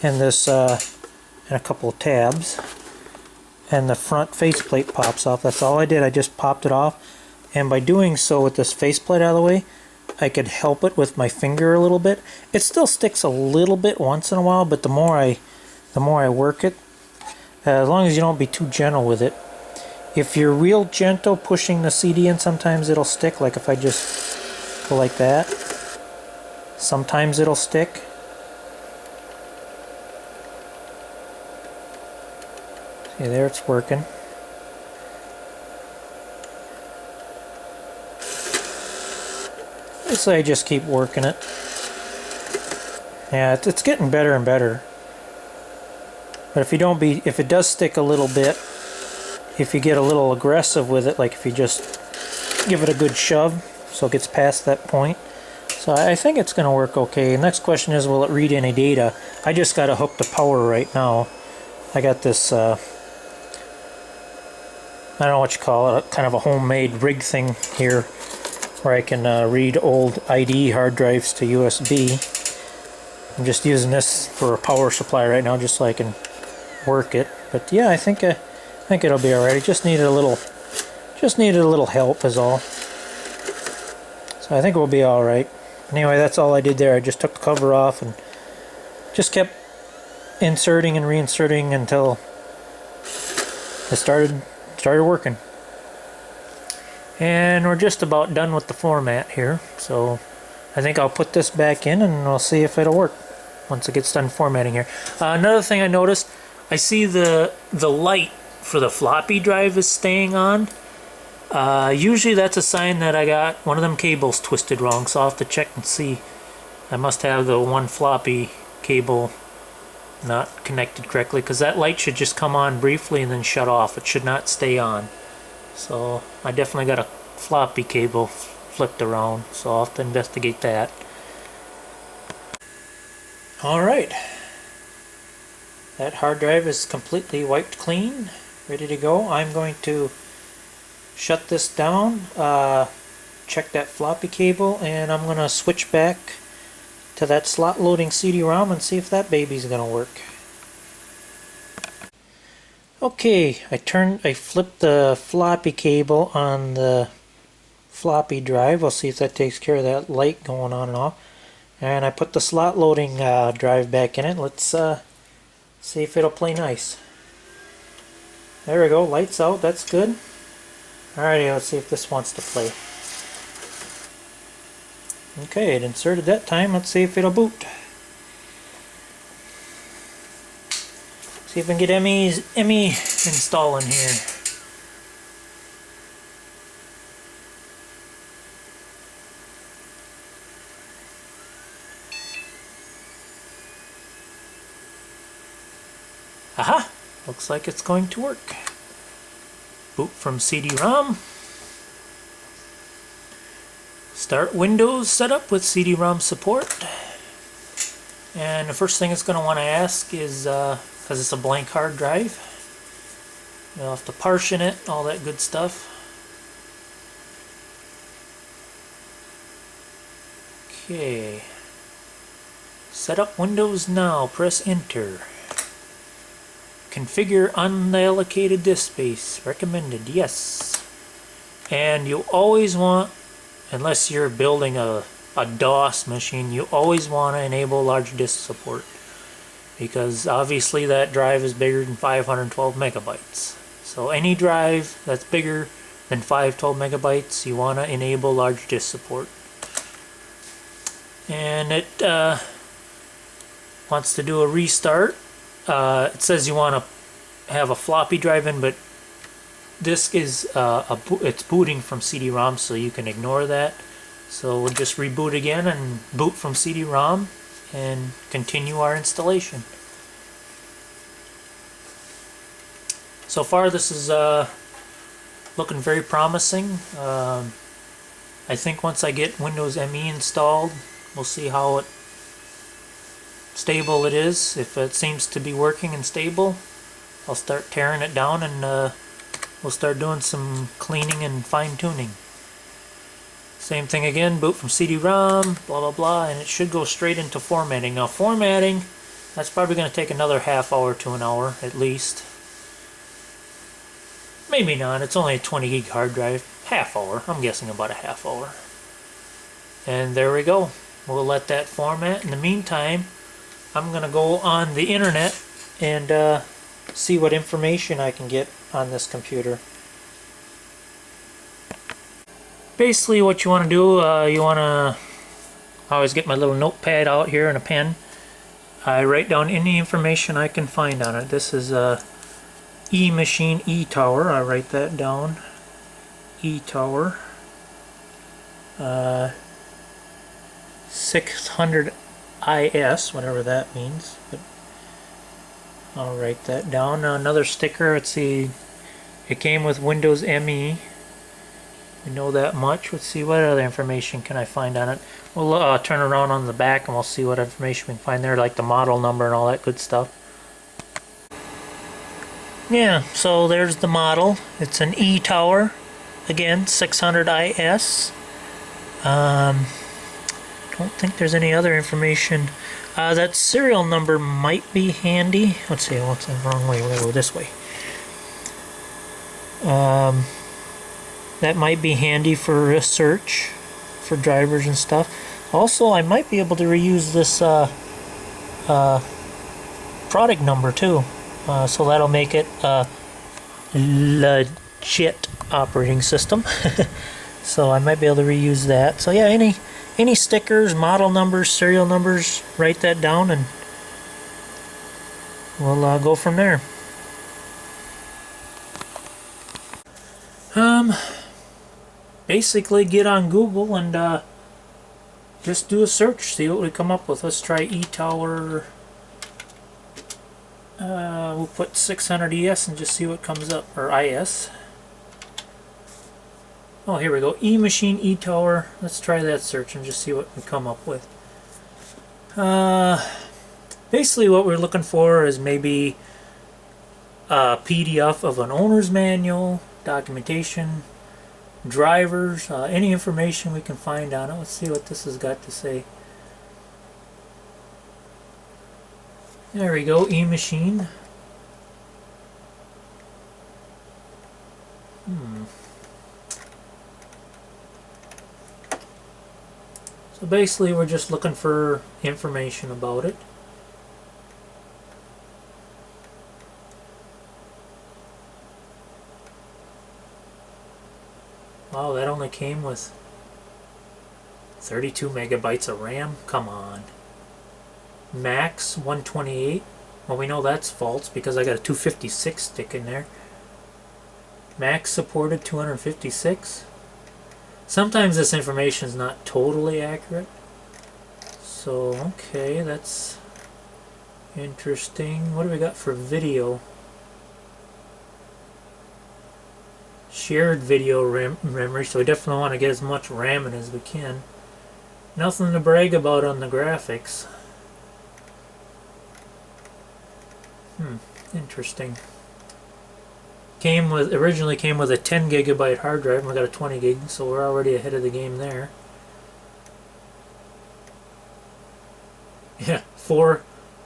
and this and a couple of tabs, and the front faceplate pops off. That's all I did. I just popped it off, and by doing so with this faceplate out of the way, I could help it with my finger a little bit. It still sticks a little bit once in a while, but the more I work it, as long as you don't be too gentle with it. If you're real gentle pushing the CD in, sometimes it'll stick. Like if I just go like that, sometimes it'll stick. See, there, it's working. So I just keep working it. Yeah, it's getting better and better. But if it does stick a little bit, if you get a little aggressive with it, like if you just give it a good shove so it gets past that point. So I think it's going to work okay. Next question is, will it read any data? I just got to hook the power right now. I got this, I don't know what you call it, kind of a homemade rig thing here, where I can read old ID hard drives to USB. I'm just using this for a power supply right now, just so I can work it. But yeah, I think it'll be alright. It just needed a little help is all. So I think we'll be alright. Anyway, that's all I did there. I just took the cover off and just kept inserting and reinserting until it started working. And we're just about done with the format here, so I think I'll put this back in and we'll see if it'll work once it gets done formatting here. Another thing I noticed, I see the light for the floppy drive is staying on. Usually that's a sign that I got one of them cables twisted wrong, so I'll have to check and see. I must have the one floppy cable not connected correctly, because that light should just come on briefly and then shut off. It should not stay on. So I definitely got a floppy cable flipped around, so I'll have to investigate that. Alright, that hard drive is completely wiped clean, ready to go. I'm going to shut this down, check that floppy cable, and I'm going to switch back to that slot loading CD-ROM and see if that baby's going to work. Okay, I flipped the floppy cable on the floppy drive. We'll see if that takes care of that light going on and off. And I put the slot loading drive back in it. Let's see if it'll play nice. There we go, lights out, that's good. Alrighty, let's see if this wants to play. Okay, it inserted that time. Let's see if it'll boot. See if we can get ME installing here. Aha! Looks like it's going to work. Boot from CD-ROM. Start Windows setup with CD-ROM support. And the first thing it's going to want to ask is, because it's a blank hard drive, you'll have to partition it, all that good stuff. Okay. Set up Windows now. Press Enter. Configure unallocated disk space. Recommended. Yes. And you always want, unless you're building a DOS machine, you always want to enable large disk support, because obviously that drive is bigger than 512 megabytes. So any drive that's bigger than 512 megabytes, you want to enable large disk support. And it wants to do a restart. It says you want to have a floppy drive in, but disk is it's booting from CD-ROM, so you can ignore that. So we'll just reboot again and boot from CD-ROM and continue our installation. So far this is looking very promising. I think once I get Windows ME installed, we'll see how stable it is. If it seems to be working and stable, I'll start tearing it down and we'll start doing some cleaning and fine-tuning. Same thing again, boot from CD-ROM, blah blah blah, and it should go straight into formatting. Now formatting, that's probably going to take another half hour to an hour at least. Maybe not, it's only a 20 gig hard drive. Half hour, I'm guessing about a half hour. And there we go. We'll let that format. In the meantime, I'm going to go on the internet and see what information I can get on this computer. Basically what you want to do, you want to, I always get my little notepad out here and a pen. I write down any information I can find on it. This is E-Machine E-Tower. I write that down. E-Tower. 600 IS, whatever that means. But I'll write that down. Now another sticker, let's see, it came with Windows ME. We know that much. Let's see what other information can I find on it. We'll turn around on the back and we'll see what information we can find there, like the model number and all that good stuff. Yeah, so there's the model. It's an E-Tower. Again, 600 IS. Don't think there's any other information. That serial number might be handy. Let's see, what's the wrong way? We're going to go this way. That might be handy for a search for drivers and stuff. Also, I might be able to reuse this product number too. So that'll make it a legit operating system. So I might be able to reuse that. So yeah, any stickers, model numbers, serial numbers, write that down and we'll go from there. Basically get on Google and just do a search, see what we come up with. Let's try E-Tower. We'll put 600 ES and just see what comes up, or IS. Oh, here we go. E-Machine E-Tower. Let's try that search and just see what we come up with. Basically what we're looking for is maybe a PDF of an owner's manual, documentation, drivers, any information we can find on it. Let's see what this has got to say. There we go, E-Machine. So basically we're just looking for information about it. Wow, that only came with 32 megabytes of RAM? Come on. Max 128? Well, we know that's false because I got a 256 stick in there. Max supported 256? Sometimes this information is not totally accurate. So, okay, that's interesting. What do we got for video? Shared video memory, so we definitely want to get as much RAM in as we can. Nothing to brag about on the graphics. Interesting. Originally came with a 10 gigabyte hard drive, and we got a 20 gig, so we're already ahead of the game there. Yeah, 4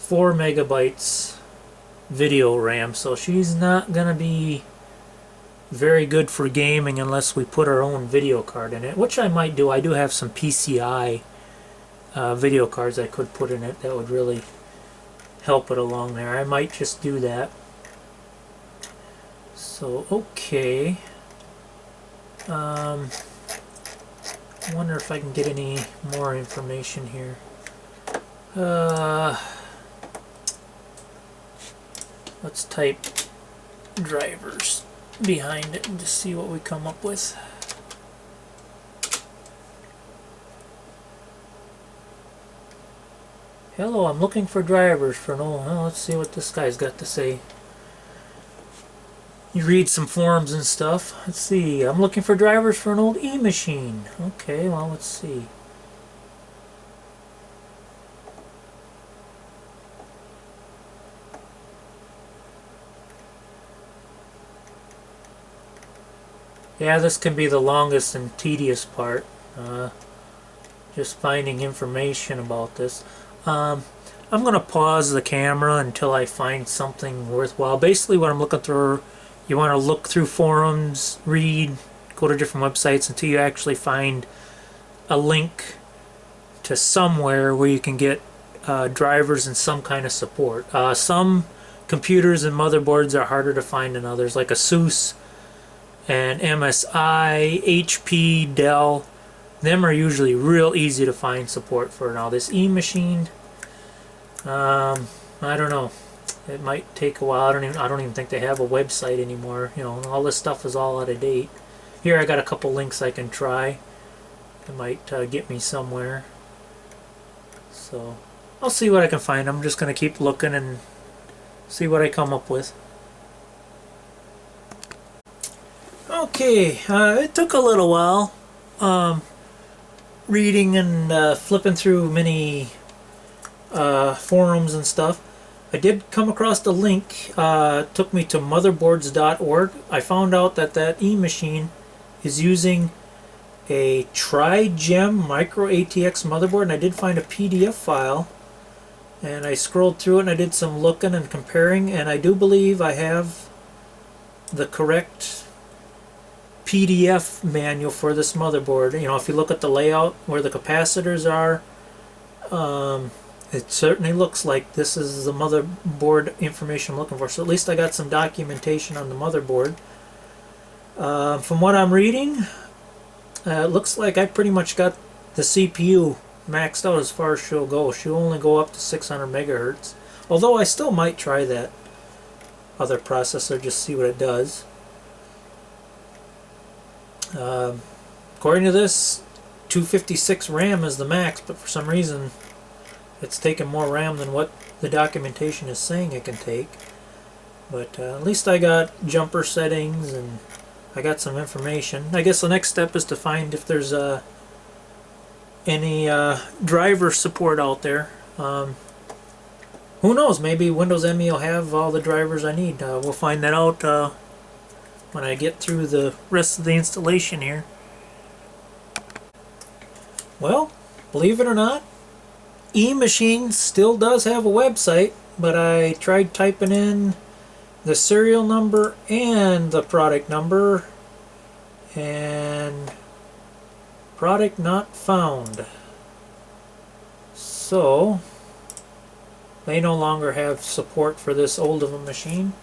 megabytes video RAM, so she's not gonna be very good for gaming unless we put our own video card in it, which I might do. I do have some PCI video cards I could put in it that would really help it along there. I might just do that. So, okay. I wonder if I can get any more information here. Let's type drivers behind it and just see what we come up with. Hello, I'm looking for drivers for an old... Well, let's see what this guy's got to say. You read some forums and stuff. Let's see. I'm looking for drivers for an old e-machine. Okay, well, let's see. Yeah, this can be the longest and tedious part. Just finding information about this. I'm going to pause the camera until I find something worthwhile. Basically what I'm looking through, you want to look through forums, read, go to different websites until you actually find a link to somewhere where you can get drivers and some kind of support. Some computers and motherboards are harder to find than others, like ASUS and MSI, HP, Dell. Them are usually real easy to find support for. Now this e-machine, I don't know. It might take a while. I don't even think they have a website anymore. You know, all this stuff is all out of date. Here I got a couple links I can try. It might get me somewhere. So I'll see what I can find. I'm just going to keep looking and see what I come up with. Okay, it took a little while. Reading and flipping through many forums and stuff. I did come across the link. Took me to motherboards.org. I found out that that e-machine is using a Tri-Gem Micro ATX motherboard, and I did find a PDF file, and I scrolled through it and I did some looking and comparing, and I do believe I have the correct PDF manual for this motherboard. You know, if you look at the layout where the capacitors are, it certainly looks like this is the motherboard information I'm looking for. So at least I got some documentation on the motherboard. From what I'm reading, it looks like I pretty much got the CPU maxed out as far as she'll go. She'll only go up to 600 megahertz. Although I still might try that other processor, just see what it does. According to this, 256 RAM is the max, but for some reason it's taking more RAM than what the documentation is saying it can take. But at least I got jumper settings and I got some information. I guess the next step is to find if there's any driver support out there. Who knows, maybe Windows ME will have all the drivers I need. We'll find that out when I get through the rest of the installation here. Well, believe it or not, eMachine still does have a website, but I tried typing in the serial number and the product number, and product not found. So they no longer have support for this old of a machine.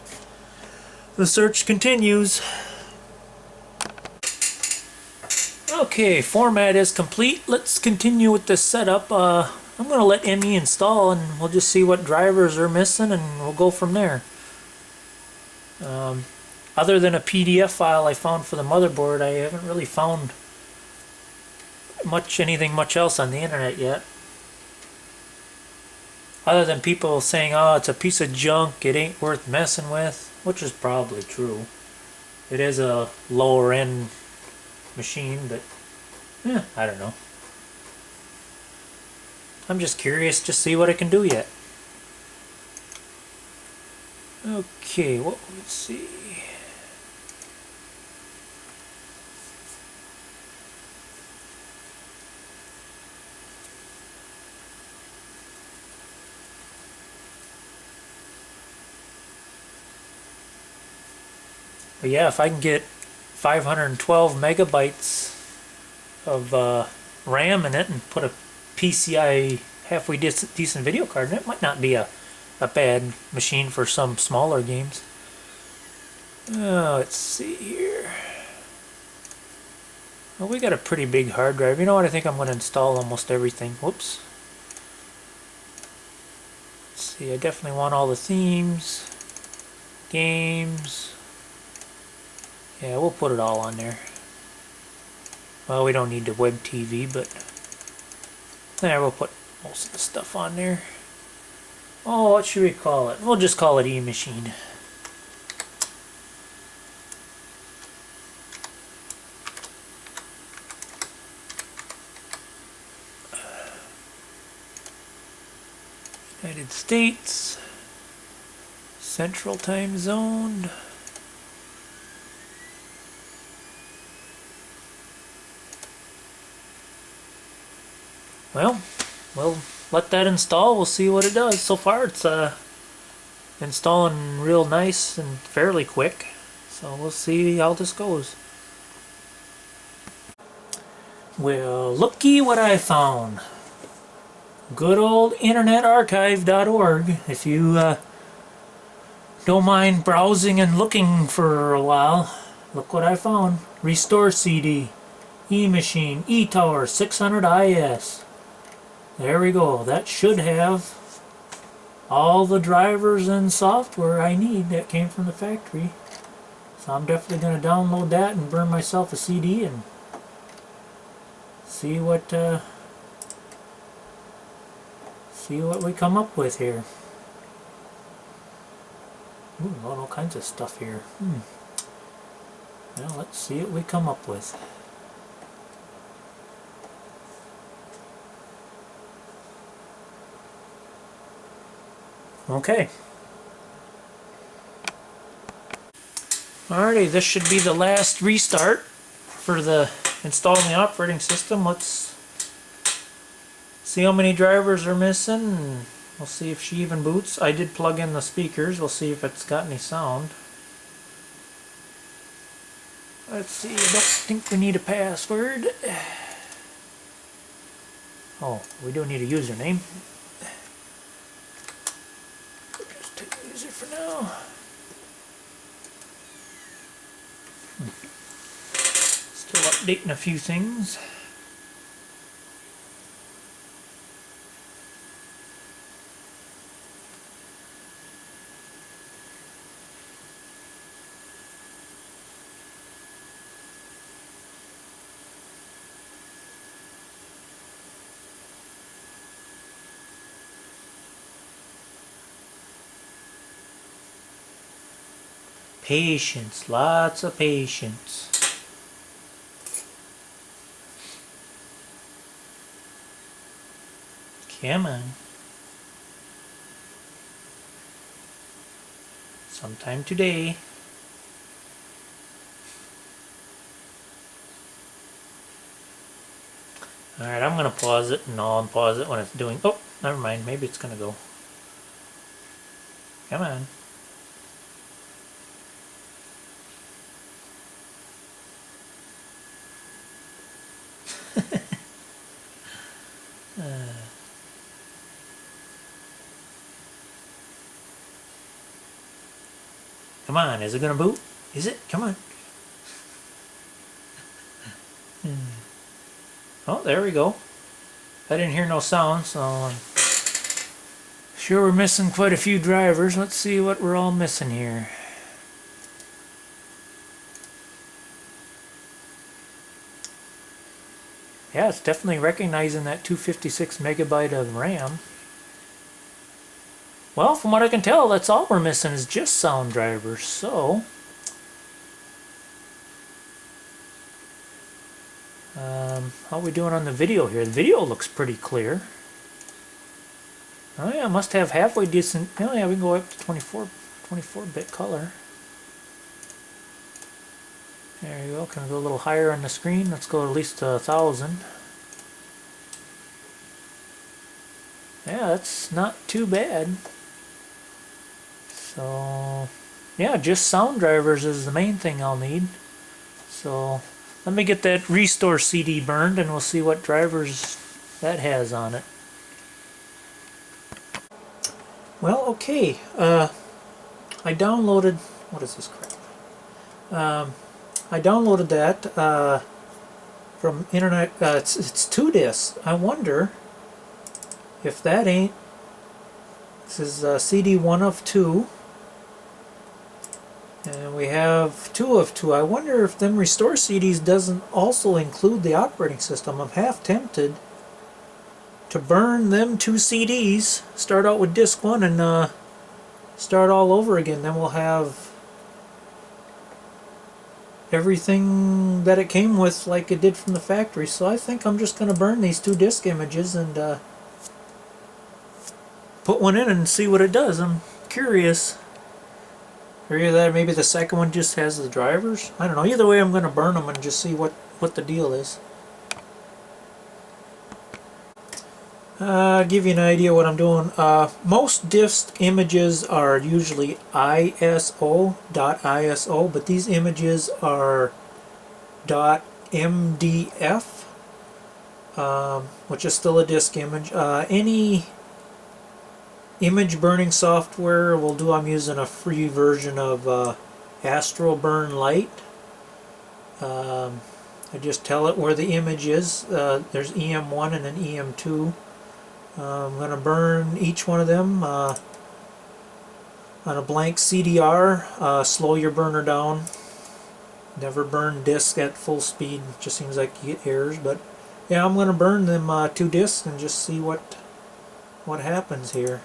The search continues. Okay, format is complete. Let's continue with this setup. I'm going to let ME install and we'll just see what drivers are missing and we'll go from there. Other than a PDF file I found for the motherboard, I haven't really found anything much else on the internet yet. Other than people saying, oh, it's a piece of junk, it ain't worth messing with, which is probably true. It is a lower end machine, but I don't know. I'm just curious to see what it can do yet. Okay, let's see. But yeah, if I can get 512 megabytes of RAM in it and put a PCI halfway decent video card in it, might not be a bad machine for some smaller games. Let's see here. Well, we got a pretty big hard drive. You know what? I think I'm going to install almost everything. Whoops. Let's see. I definitely want all the themes, games. Yeah, we'll put it all on there. Well, we don't need the web TV, but there, we'll put most of the stuff on there. Oh, what should we call it? We'll just call it E-Machine. United States, Central Time Zone. Well, we'll let that install. We'll see what it does. So far, it's installing real nice and fairly quick. So we'll see how this goes. Well, looky what I found. Good old internetarchive.org. If you don't mind browsing and looking for a while, look what I found. Restore CD, E-Machine, eTower 600 IS. There we go. That should have all the drivers and software I need that came from the factory. So I'm definitely going to download that and burn myself a CD and see what we come up with here. Ooh, all kinds of stuff here. Well, let's see what we come up with. Okay. Alrighty, this should be the last restart for the installing the operating system. Let's see how many drivers are missing. We'll see if she even boots. I did plug in the speakers. We'll see if it's got any sound. Let's see, I don't think we need a password. Oh, we do need a username. Just take the user for now. Still updating a few things. Patience, lots of patience. Come on. Sometime today. Alright, I'm going to pause it and I'll unpause it when it's doing... Oh, never mind. Maybe it's going to go. Come on. Come on, is it gonna boot? Is it? Come on. Oh, there we go. I didn't hear no sound, so I'm sure we're missing quite a few drivers. Let's see what we're all missing here. Yeah, it's definitely recognizing that 256 megabyte of RAM. Well, from what I can tell, that's all we're missing is just sound drivers. So, how are we doing on the video here? The video looks pretty clear. Oh yeah, must have halfway decent. Oh yeah, we can go up to 24-bit color. There you go. Can we go a little higher on the screen? Let's go at least to 1,000. Yeah, that's not too bad. So, yeah, just sound drivers is the main thing I'll need. So, let me get that restore CD burned and we'll see what drivers that has on it. Well, okay. I downloaded... What is this crap? I downloaded that from internet. It's 2 discs. I wonder if that ain't... This is CD 1 of 2. And we have 2 of 2. I wonder if them restore CDs doesn't also include the operating system. I'm half tempted to burn them 2 CDs, start out with disc 1 and start all over again. Then we'll have everything that it came with like it did from the factory. So I think I'm just going to burn these 2 disc images and put one in and see what it does. I'm curious. Or either maybe the second one just has the drivers. I don't know. Either way, I'm going to burn them and just see what the deal is. Give you an idea what I'm doing. Most disc images are usually ISO, .iso, but these images are .mdf, which is still a disc image. Any image burning software will do. I'm using a free version of Astro Burn Lite. I just tell it where the image is. There's EM1 and then EM2. I'm going to burn each one of them on a blank CDR. Slow your burner down. Never burn discs at full speed. It just seems like you get errors. But yeah, I'm going to burn them 2 discs and just see what happens here.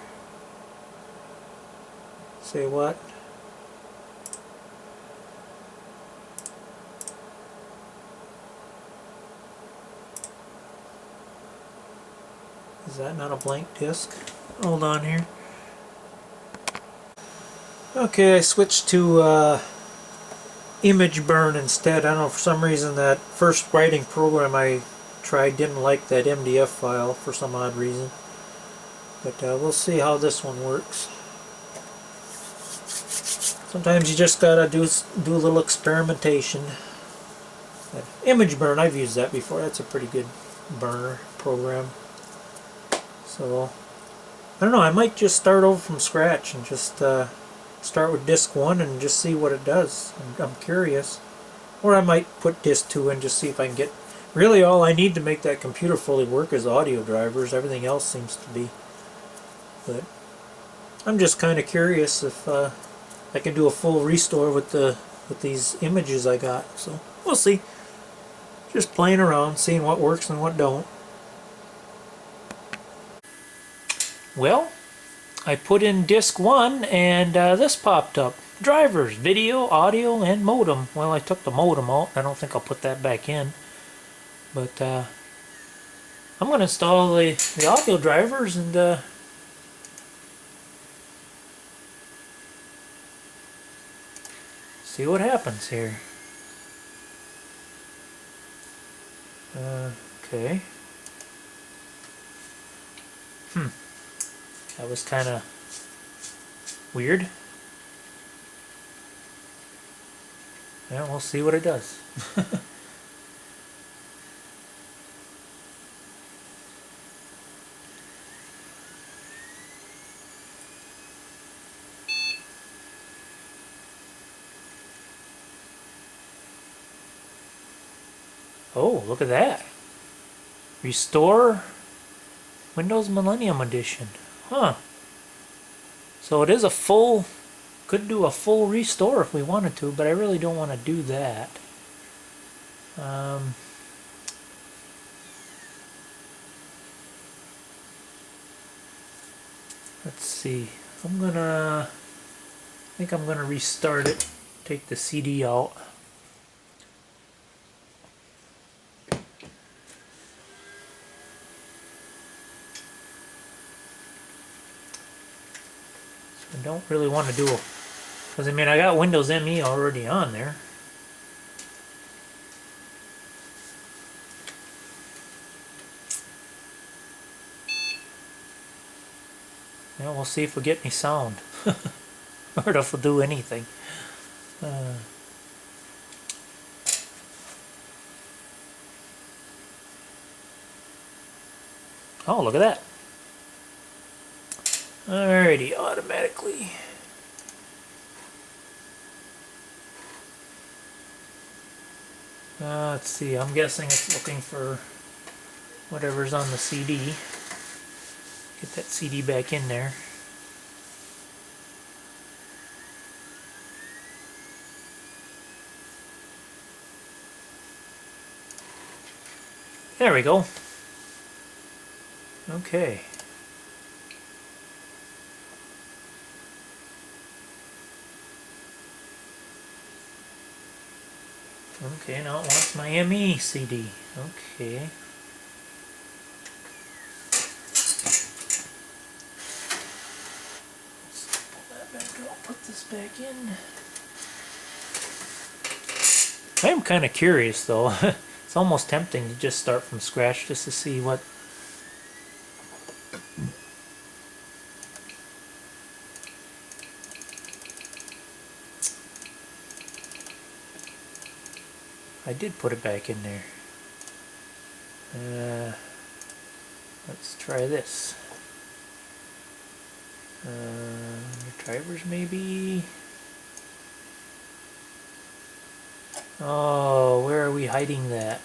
Say what? Is that not a blank disc? Hold on here. Okay, I switched to image burn instead. I don't know, for some reason that first writing program I tried didn't like that MDF file for some odd reason. But we'll see how this one works. Sometimes you just gotta do a little experimentation. That image burn, I've used that before. That's a pretty good burner program. So, I don't know, I might just start over from scratch and just start with disc 1 and just see what it does. I'm curious. Or I might put disc 2 in, just see if I can get... Really all I need to make that computer fully work is audio drivers. Everything else seems to be. But I'm just kind of curious if I can do a full restore with these images I got. So we'll see. Just playing around, seeing what works and what don't. Well, I put in disc 1 and this popped up. Drivers, video, audio, and modem. Well, I took the modem out. I don't think I'll put that back in. But I'm going to install the audio drivers and see what happens here. Okay. That was kind of weird. Yeah, we'll see what it does. Oh, look at that. Restore Windows Millennium Edition. Huh. So it is a full, could do a full restore if we wanted to, but I really don't want to do that. Let's see. I think I'm gonna restart it. Take the CD out. I don't really want to do it, because I mean I got Windows ME already on there. Yeah, we'll see if we get any sound, or if we'll do anything. Oh, look at that. Alrighty, automatically. Let's see, I'm guessing it's looking for whatever's on the CD. Get that CD back in there. There we go. Okay. Okay, now it wants my ME CD. Okay. Let's pull that back out, put this back in. I am kind of curious though. It's almost tempting to just start from scratch just to see what... I did put it back in there. Let's try this. Drivers maybe? Oh, where are we hiding that?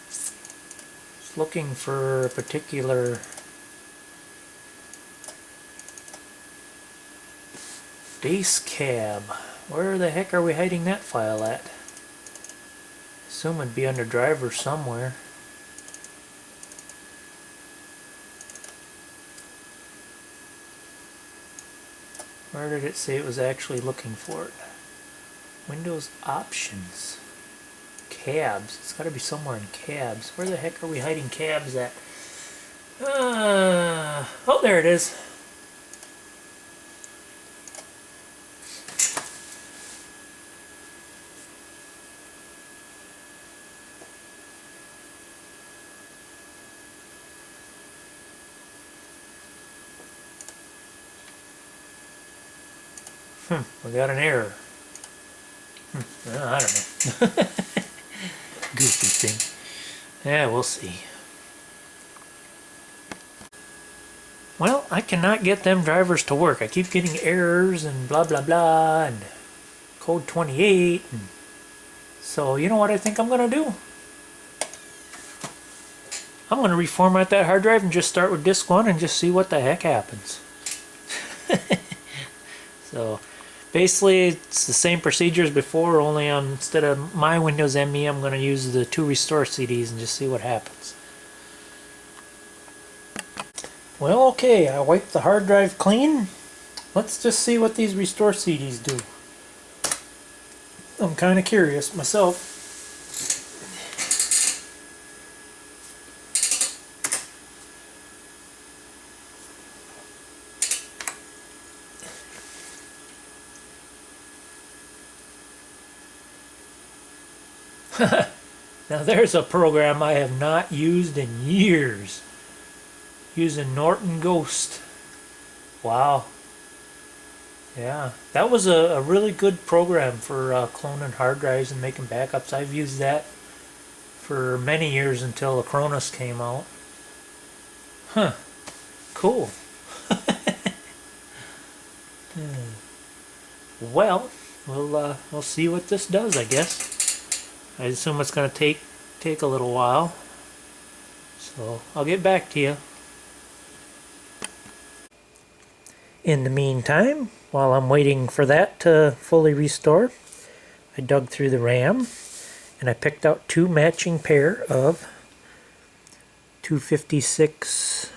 It's looking for a particular base cab. Where the heck are we hiding that file at? Assume it'd be under driver somewhere. Where did it say it was actually looking for it? Windows options. Cabs. It's got to be somewhere in cabs. Where the heck are we hiding cabs at? Oh, there it is. We got an error. I don't know. Goofy thing. Yeah, we'll see. Well, I cannot get them drivers to work. I keep getting errors and blah blah blah and code 28. So you know what I think I'm going to do? I'm going to reformat that hard drive and just start with disk 1 and just see what the heck happens. So basically it's the same procedure as before, only instead of my Windows ME I'm going to use the 2 restore CDs and just see what happens. Well, okay, I wiped the hard drive clean. Let's just see what these restore CDs do. I'm kind of curious myself. Now there's a program I have not used in years. Using Norton Ghost. Wow. Yeah, that was a really good program for cloning hard drives and making backups. I've used that for many years until Acronis came out. Huh. Cool. Well, we'll see what this does, I guess. I assume it's going to take a little while. So I'll get back to you. In the meantime, while I'm waiting for that to fully restore, I dug through the RAM and I picked out two matching pair of 256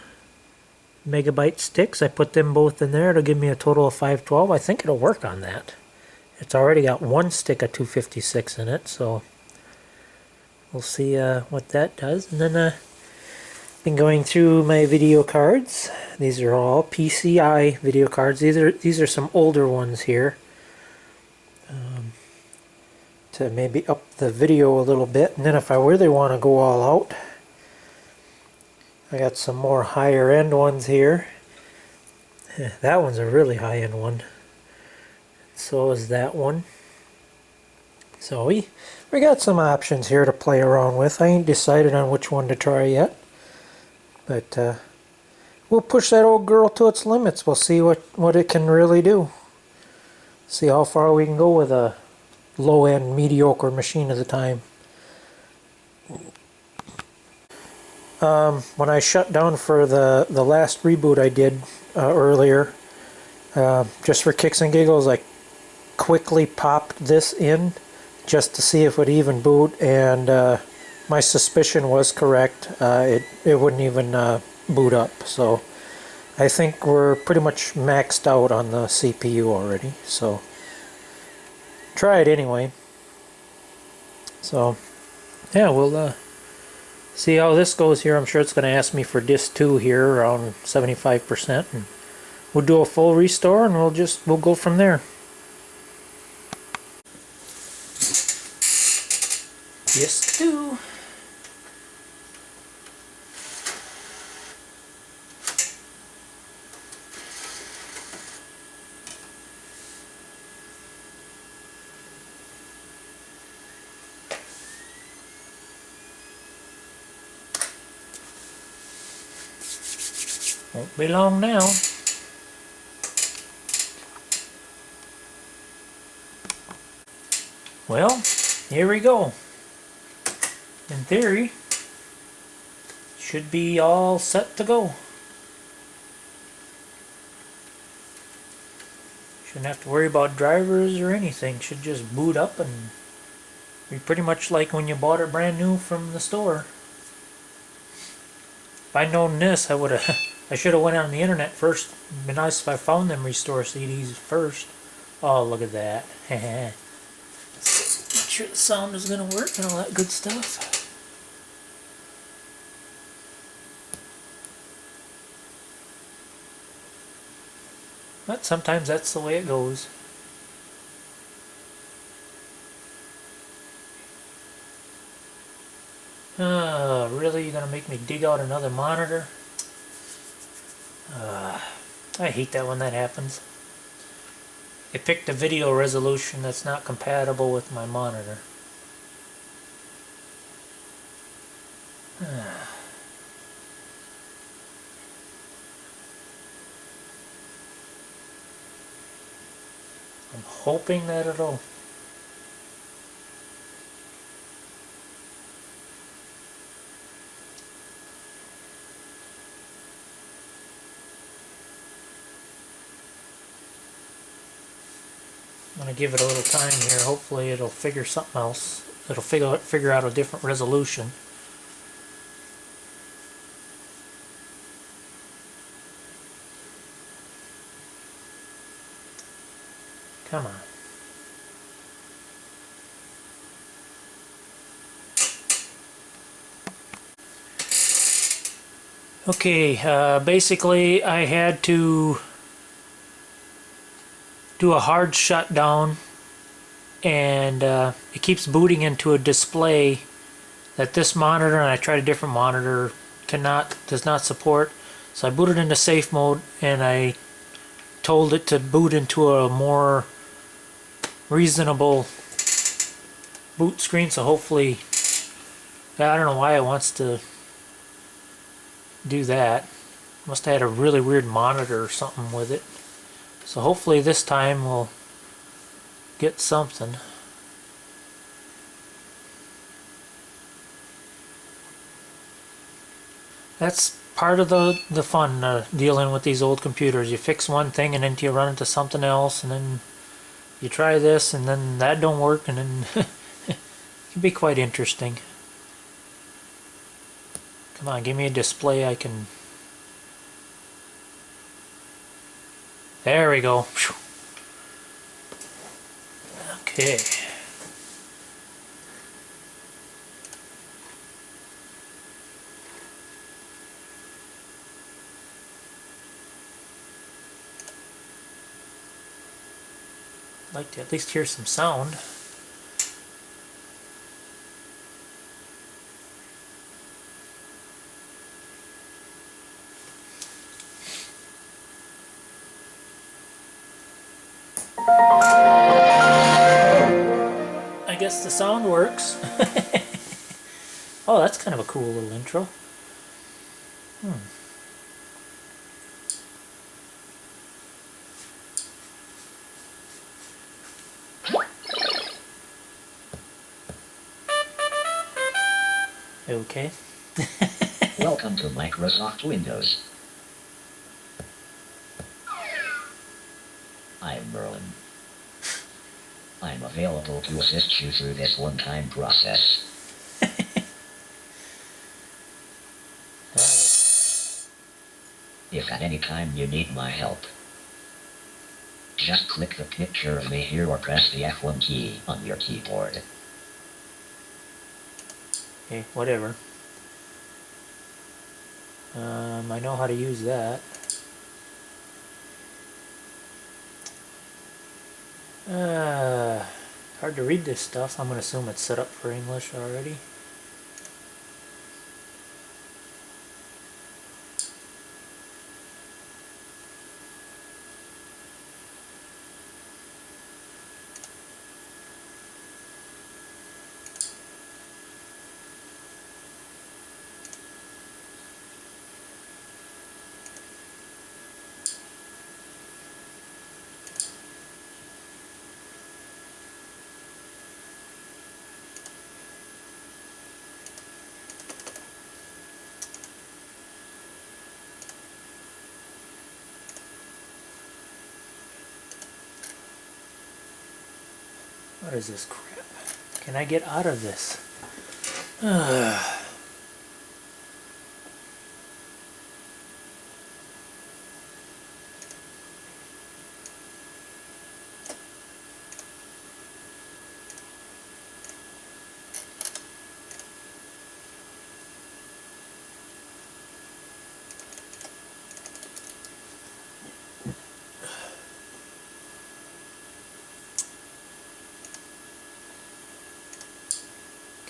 megabyte sticks. I put them both in there. It'll give me a total of 512. I think it'll work on that. It's already got one stick of 256 in it, so we'll see what that does. And then been going through my video cards. These are all PCI video cards. These are some older ones here. To maybe up the video a little bit. And then if I really want to go all out, I got some more higher end ones here. That one's a really high end one. So is that one. So we got some options here to play around with. I ain't decided on which one to try yet. But we'll push that old girl to its limits. We'll see what it can really do. See how far we can go with a low-end mediocre machine at a time. When I shut down for the last reboot I did earlier, just for kicks and giggles, I quickly popped this in just to see if it would even boot, and my suspicion was correct. It wouldn't even boot up. So I think we're pretty much maxed out on the CPU already. So try it anyway. So yeah, we'll see how this goes here. I'm sure it's going to ask me for disk 2 here around 75%, and we'll do a full restore and we'll go from there. Disk 2. Won't be long now. Well, here we go. In theory, should be all set to go. Shouldn't have to worry about drivers or anything. Should just boot up and be pretty much like when you bought it brand new from the store. If I'd known this, I should have went on the internet first. It'd be nice if I found them restore CDs first. Oh, look at that. Make sure the sound is going to work and all that good stuff. But sometimes that's the way it goes. Really? You're going to make me dig out another monitor? I hate that when that happens. It picked a video resolution that's not compatible with my monitor. I'm hoping that it'll... I'm going to give it a little time here. Hopefully it'll figure something else. It'll figure out a different resolution. Come on. Okay, basically I had to do a hard shutdown, and it keeps booting into a display that this monitor, and I tried a different monitor, does not support. So I booted into safe mode and I told it to boot into a more reasonable boot screen, so hopefully, I don't know why it wants to do that. Must have had a really weird monitor or something with it. So hopefully this time we'll get something. That's part of the fun, dealing with these old computers. You fix one thing and then you run into something else, and then you try this and then that don't work, and then it can be quite interesting. Come on, give me a display I can... There we go. Okay. I'd like to at least hear some sound. I guess the sound works. Oh, that's kind of a cool little intro. Okay. Welcome to Microsoft Windows. I'm Merlin. I'm available to assist you through this one-time process. If at any time you need my help, just click the picture of me here or press the F1 key on your keyboard. Okay, whatever. I know how to use that. Hard to read this stuff. I'm gonna assume it's set up for English already. What is this crap? Can I get out of this?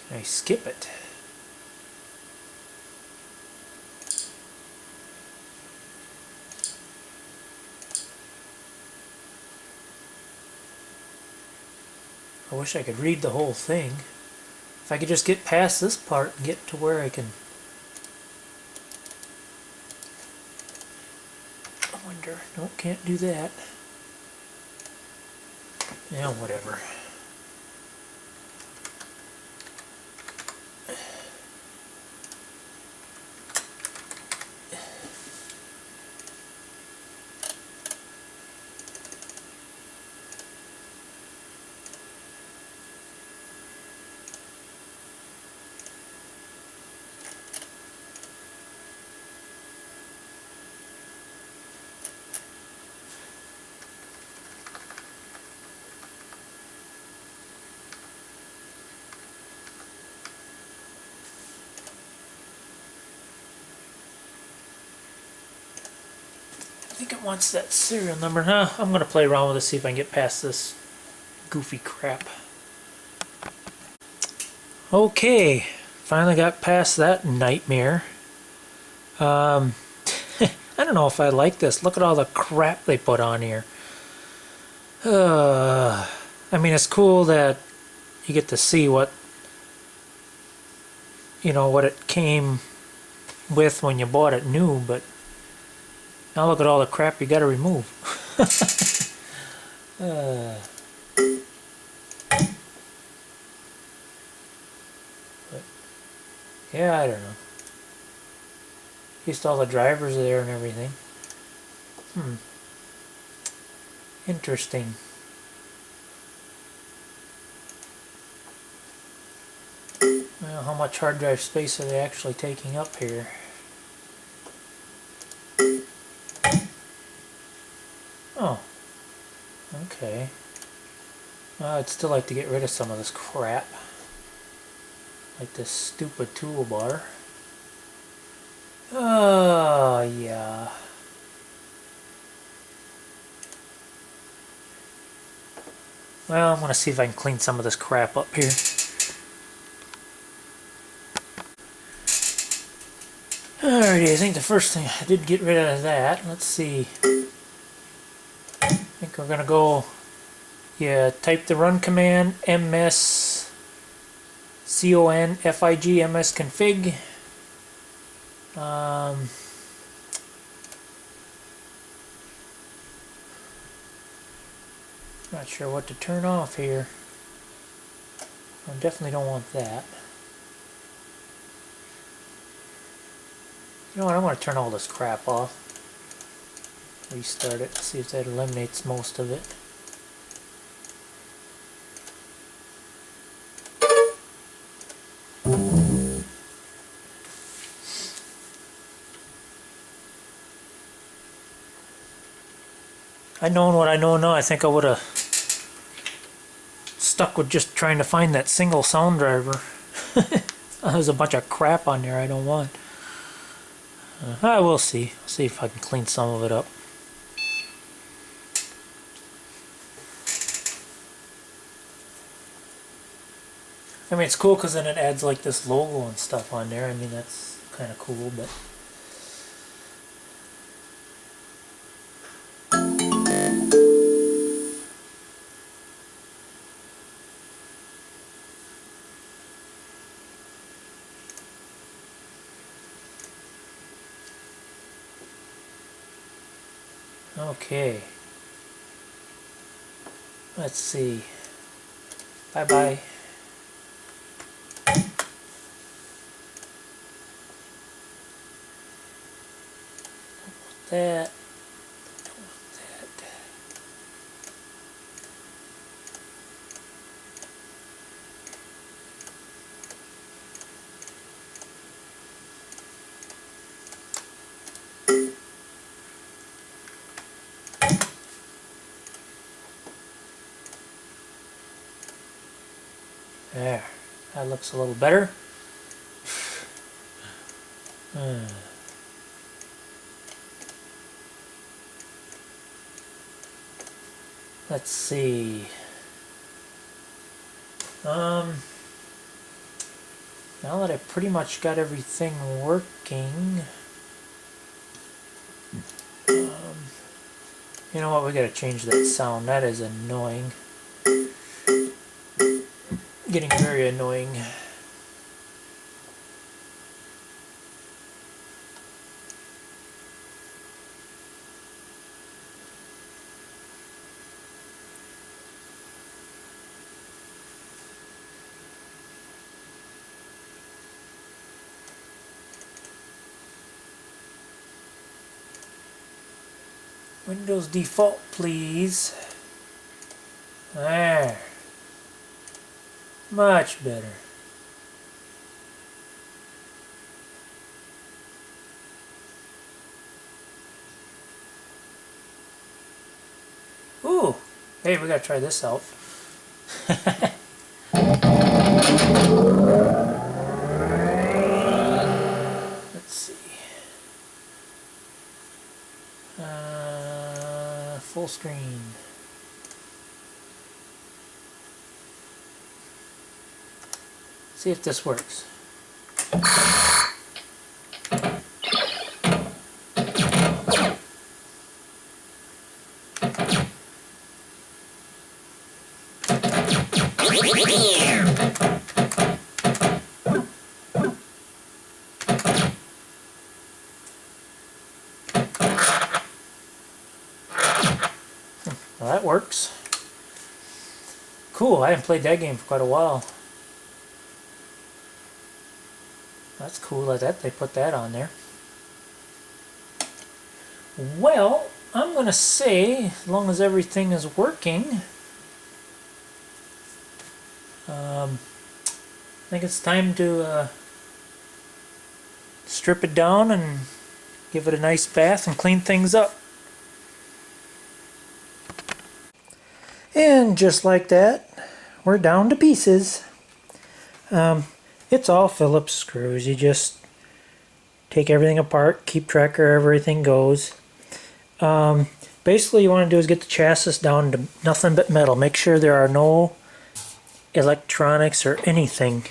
Can I skip it? I wish I could read the whole thing. If I could just get past this part and get to where I can... I wonder. No, can't do that. Yeah, whatever. I think it wants that serial number. Huh? I'm going to play around with it, see if I can get past this goofy crap. Okay, finally got past that nightmare. I don't know if I like this. Look at all the crap they put on here. I mean, it's cool that you get to see what, you know, what it came with when you bought it new, but now look at all the crap you got to remove. But yeah, I don't know. At least all the drivers are there and everything. Interesting. Well, how much hard drive space are they actually taking up here? Oh, okay. Well, I'd still like to get rid of some of this crap. Like this stupid toolbar. Oh, yeah. Well, I'm going to see if I can clean some of this crap up here. Alrighty, I think the first thing I did get rid of that. Let's see. I think we're going to go, yeah, type the run command ms config ms config. Not sure what to turn off here. I definitely don't want that. You know what, I'm going to turn all this crap off. Restart it, see if that eliminates most of it. I'd known what I know now, I think I would have stuck with just trying to find that single sound driver. There's a bunch of crap on there I don't want. I will see. See if I can clean some of it up. I mean, it's cool because then it adds like this logo and stuff on there. I mean, that's kind of cool, but... Okay. Let's see. Bye-bye. That. There. That looks a little better. Let's see. Now that I've pretty much got everything working, you know what, we gotta change that sound. That is annoying. Getting very annoying. Windows default, please. There. Much better. Ooh. Hey, we gotta try this out. Let's see. Full screen. See if this works. works. Cool, I haven't played that game for quite a while. That's cool that they put that on there. Well, I'm going to say, as long as everything is working, I think it's time to strip it down and give it a nice bath and clean things up. And just like that, we're down to pieces. It's all Phillips screws. You just take everything apart, keep track of where everything goes. Basically, you want to do is get the chassis down to nothing but metal. Make sure there are no electronics or anything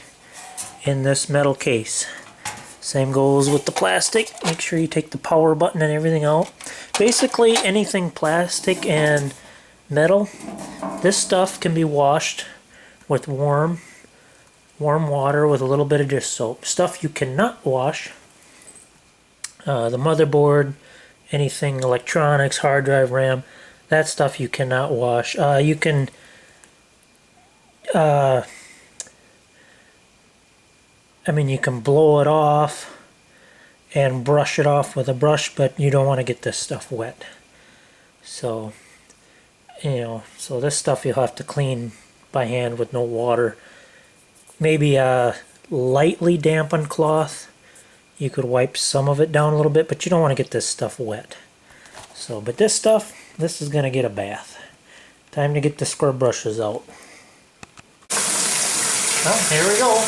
in this metal case. Same goes with the plastic. Make sure you take the power button and everything out. Basically, anything plastic and metal, this stuff can be washed with warm water with a little bit of dish soap. Stuff you cannot wash, the motherboard, anything electronics, hard drive, RAM, that stuff you cannot wash. You can you can blow it off and brush it off with a brush, but you don't want to get this stuff wet. So, so this stuff you'll have to clean by hand with no water. Maybe a lightly dampened cloth. You could wipe some of it down a little bit, but you don't want to get this stuff wet. So, but this stuff, this is going to get a bath. Time to get the square brushes out. Well, here we go.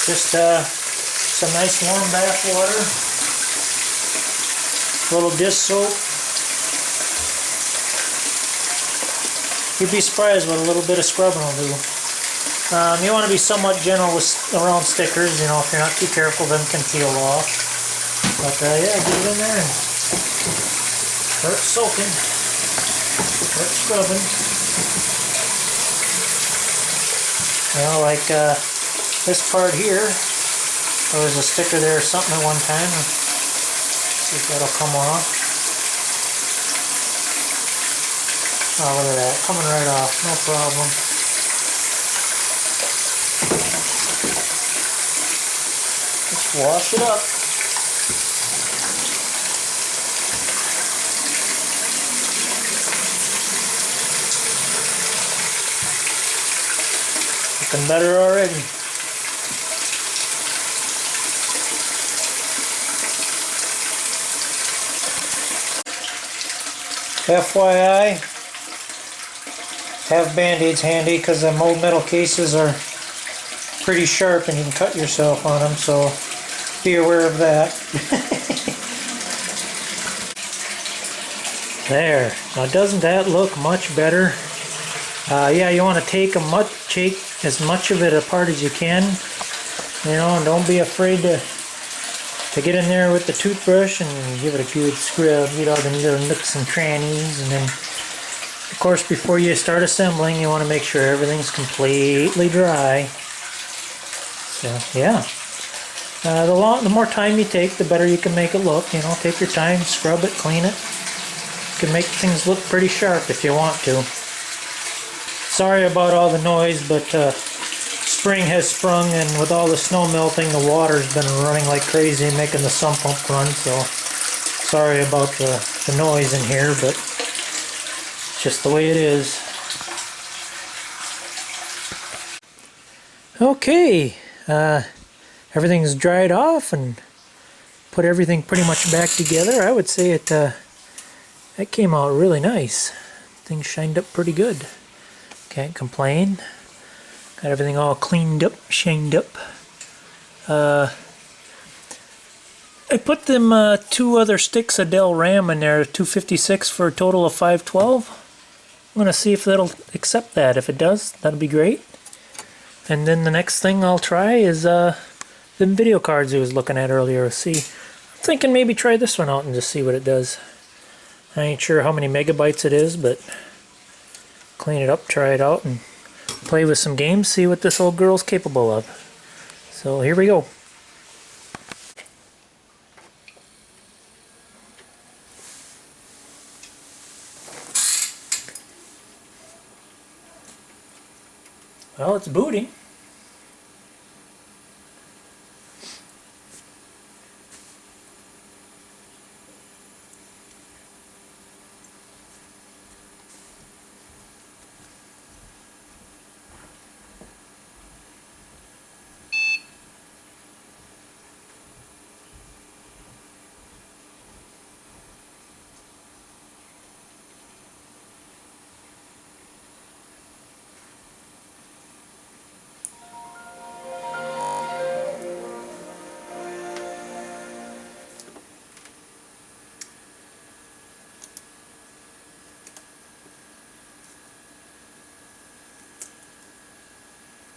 Just some nice warm bath water. A little dish soap. You'd be surprised what a little bit of scrubbing will do. You want to be somewhat gentle around stickers, if you're not too careful, them can peel off. But yeah, get it in there and start soaking, start scrubbing. Like this part here, there was a sticker there or something at one time. Let's see if that'll come off. Oh, look at that, coming right off, no problem. Just wash it up. Looking better already. FYI, have band-aids handy because them old metal cases are pretty sharp and you can cut yourself on them, so be aware of that. There. Now doesn't that look much better? Yeah, you want to take as much of it apart as you can, and don't be afraid to get in there with the toothbrush and give it a good scrub, get all the little nooks and crannies, and then of course before you start assembling you want to make sure everything's completely dry. So yeah, the more time you take, the better you can make it look. Take your time, scrub it, clean it. You can make things look pretty sharp if you want to. Sorry about all the noise, but spring has sprung, and with all the snow melting, the water's been running like crazy, making the sump pump run. So sorry about the noise in here, but it's just the way it is. Okay. Everything's dried off and put everything pretty much back together. I would say it came out really nice. Things shined up pretty good. Can't complain. Got everything all cleaned up, shined up. I put them 2 other sticks of Dell RAM in there, 256 for a total of 512. I'm going to see if that'll accept that. If it does, that'll be great. And then the next thing I'll try is the video cards I was looking at earlier. I'm thinking maybe try this one out and just see what it does. I ain't sure how many megabytes it is, but clean it up, try it out, and play with some games, see what this old girl's capable of. So here we go. Well, it's booting.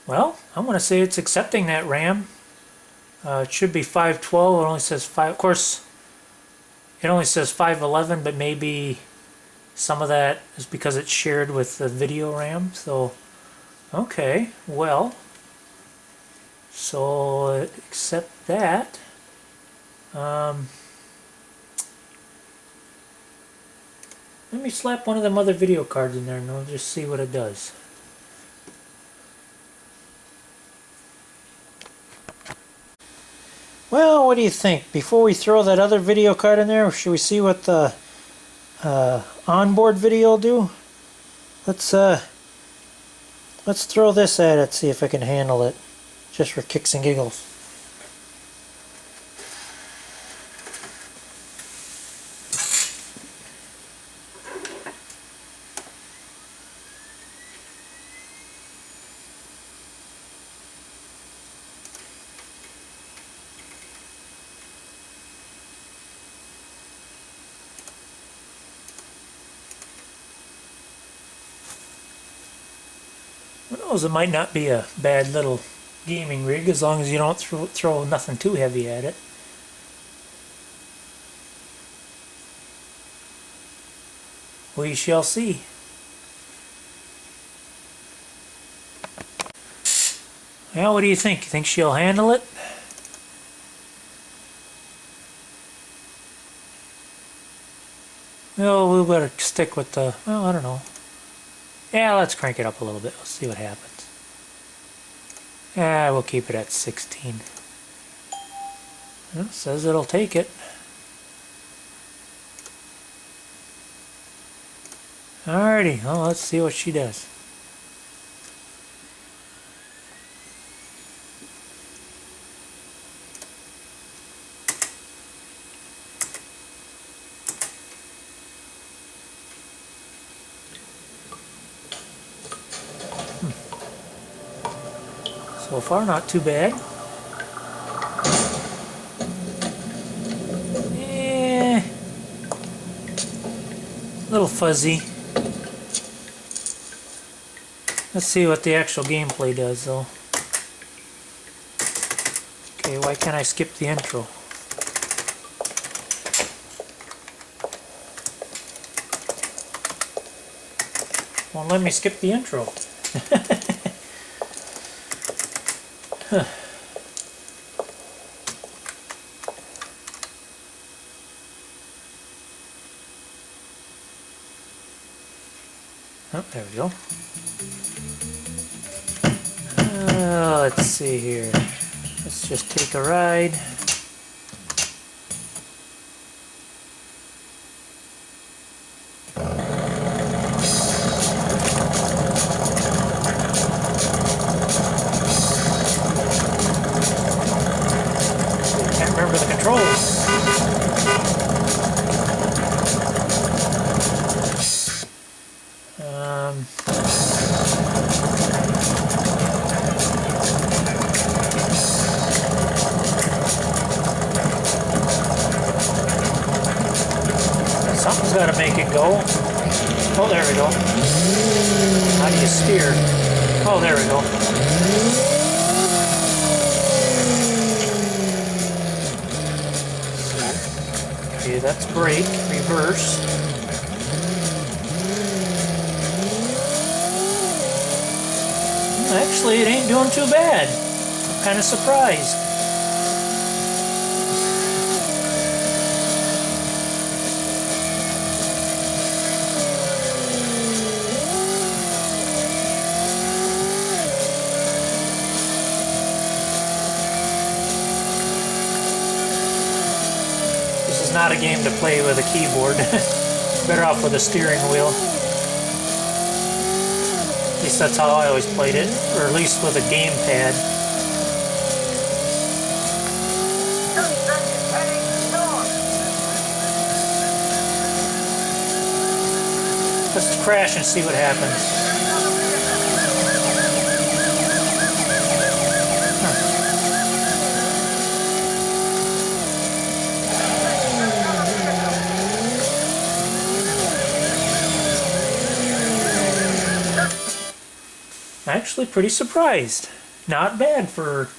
Well, I'm going to say it's accepting that RAM. It should be 512. It only says 5. Of course, it only says 511, but maybe some of that is because it's shared with the video RAM. So, okay, well, so accept that. Let me slap one of them other video cards in there and we'll just see what it does. Well, what do you think? Before we throw that other video card in there, should we see what the onboard video will do? Let's throw this at it, see if I can handle it, just for kicks and giggles. Who knows, it might not be a bad little gaming rig as long as you don't throw nothing too heavy at it. We shall see. Well, what do you think? You think she'll handle it? Well, we better stick with the, well, I don't know. Yeah, let's crank it up a little bit. Let's see what happens. Yeah, we'll keep it at 16. Well, it says it'll take it. Alrighty, well, let's see what she does. So far, not too bad. Eh, a little fuzzy. Let's see what the actual gameplay does, though. Okay, why can't I skip the intro? Won't let me skip the intro. Huh. Oh, there we go. Let's see here. Let's just take a ride. Can't remember the controls. Something's got to make it go. Oh, there we go. How do you steer? Oh, there we go. Okay, that's brake, reverse. Actually, it ain't doing too bad. I'm kind of surprised. is not a game to play with a keyboard. Better off with a steering wheel. At least that's how I always played it, or at least with a gamepad. Let's crash and see what happens. Actually pretty surprised. Not bad for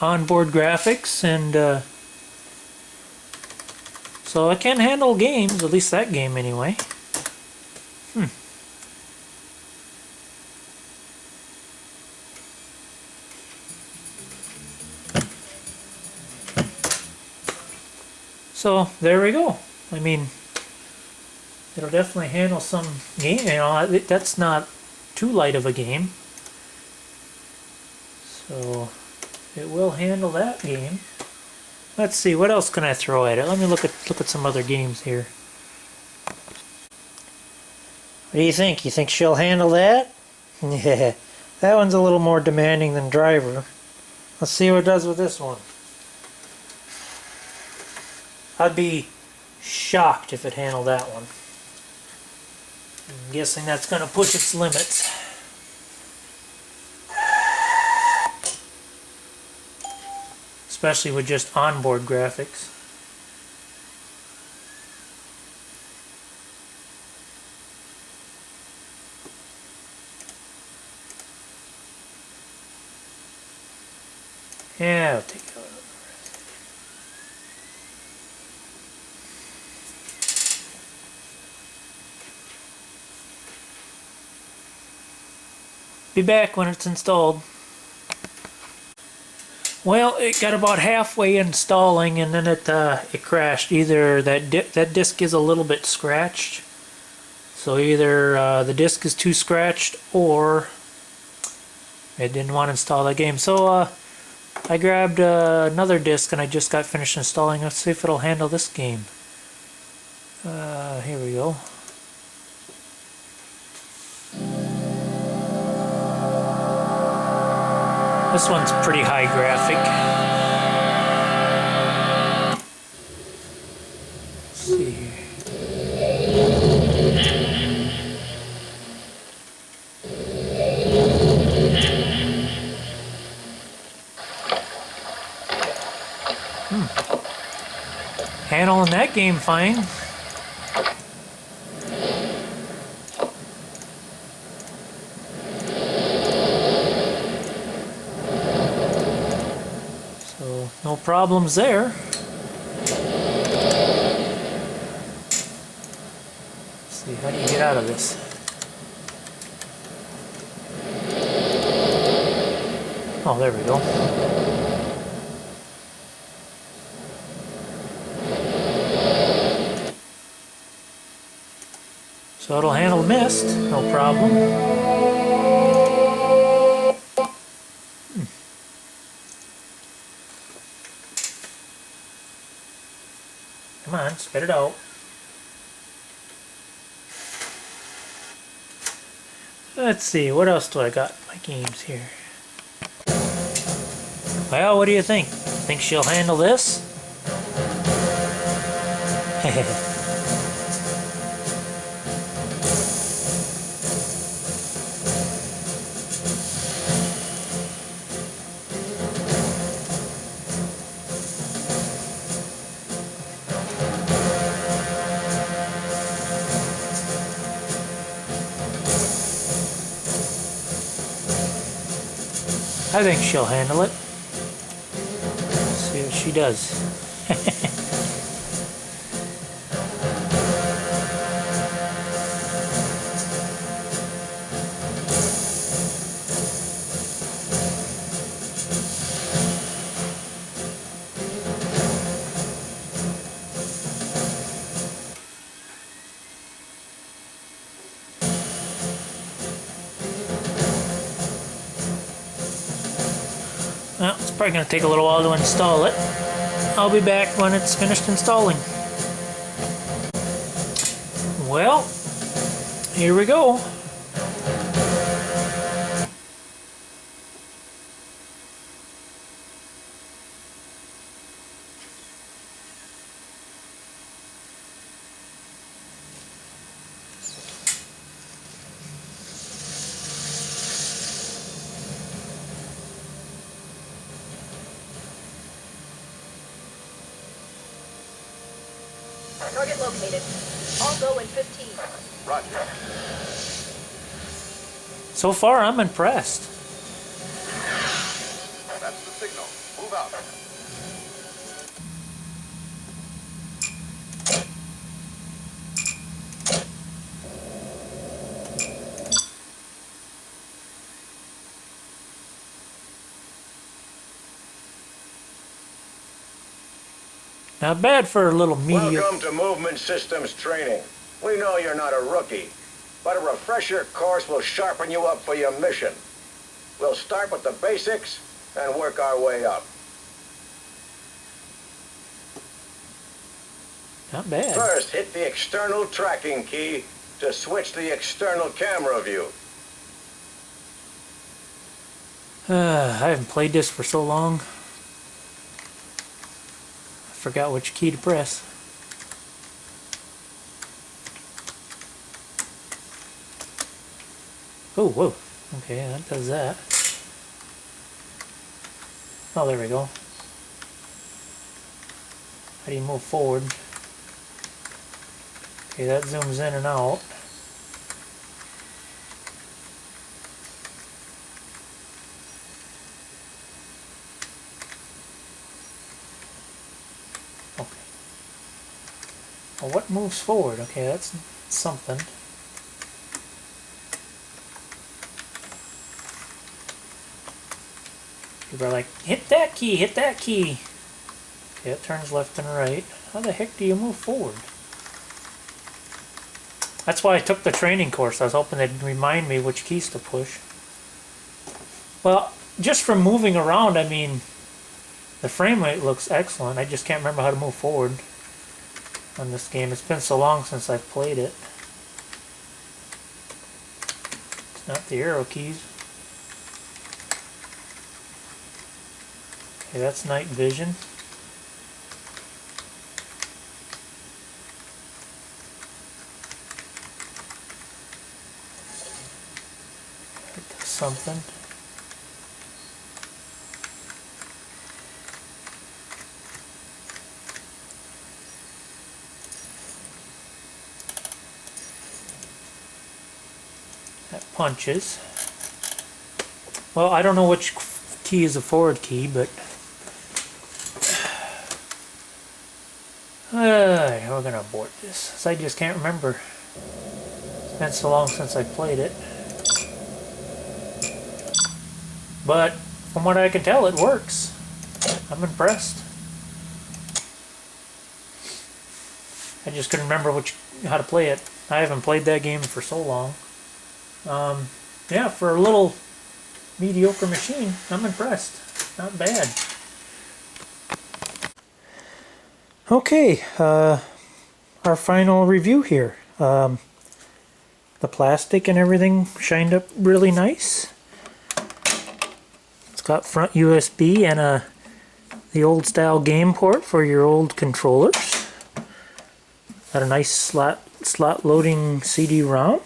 onboard graphics, and so I can handle games, at least that game anyway. So there we go. I mean, it'll definitely handle some game, you know, that's not too light of a game. So it will handle that game. Let's see, what else can I throw at it? Let me look at some other games here. What do you think? You think she'll handle that? Yeah, that one's a little more demanding than Driver. Let's see what it does with this one. I'd be shocked if it handled that one. I'm guessing that's going to push its limits. Especially with just onboard graphics. Yeah, I'll take it out. Be back when it's installed. Well, it got about halfway installing, and then it crashed. Either that disc is a little bit scratched, so either the disc is too scratched, or it didn't want to install that game. So I grabbed another disc, and I just got finished installing. Let's see if it'll handle this game. Here we go. This one's pretty high graphic. Let's see here. Handling that game fine. No problems there. Let's see, how do you get out of this? Oh, there we go. So it'll handle mist, no problem. Come on, spit it out. Let's see, what else do I got in my games here? Well, what do you think? Think she'll handle this? I think she'll handle it. Let's see what she does. Well, it's probably going to take a little while to install it. I'll be back when it's finished installing. Well, here we go. Target located. I'll go in 15. Roger. So far, I'm impressed. That's the signal. Move out. Not bad for a little medium. Welcome to Movement Systems Training. We know you're not a rookie, but a refresher course will sharpen you up for your mission. We'll start with the basics and work our way up. Not bad. First, hit the external tracking key to switch the external camera view. I haven't played this for so long. I forgot which key to press. Oh, whoa. Okay, that does that. Oh, there we go. How do you move forward? Okay, that zooms in and out. Okay. Well, what moves forward? Okay, that's something. People are like, hit that key, hit that key. Okay, it turns left and right. How the heck do you move forward? That's why I took the training course. I was hoping they'd remind me which keys to push. Well, just from moving around, I mean, the frame rate looks excellent. I just can't remember how to move forward on this game. It's been so long since I've played it. It's not the arrow keys. Okay, that's night vision. It does something. That punches. Well, I don't know which key is a forward key, but we're gonna abort this. 'Cause I just can't remember. It's been so long since I played it. But from what I can tell, it works. I'm impressed. I just couldn't remember how to play it. I haven't played that game for so long. Yeah, for a little mediocre machine, I'm impressed. Not bad. Okay, our final review here. The plastic and everything shined up really nice. It's got front USB and the old style game port for your old controllers. Got a nice slot loading CD-ROM.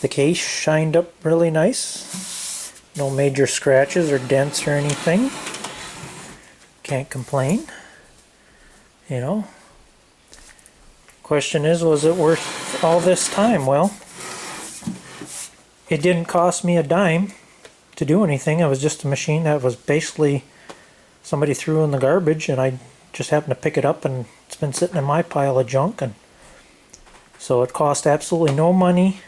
The case shined up really nice. No major scratches or dents or anything. Can't complain. You know. Question is, was it worth all this time? Well, it didn't cost me a dime to do anything. It was just a machine that was basically somebody threw in the garbage, and I just happened to pick it up, and it's been sitting in my pile of junk, and so it cost absolutely no money.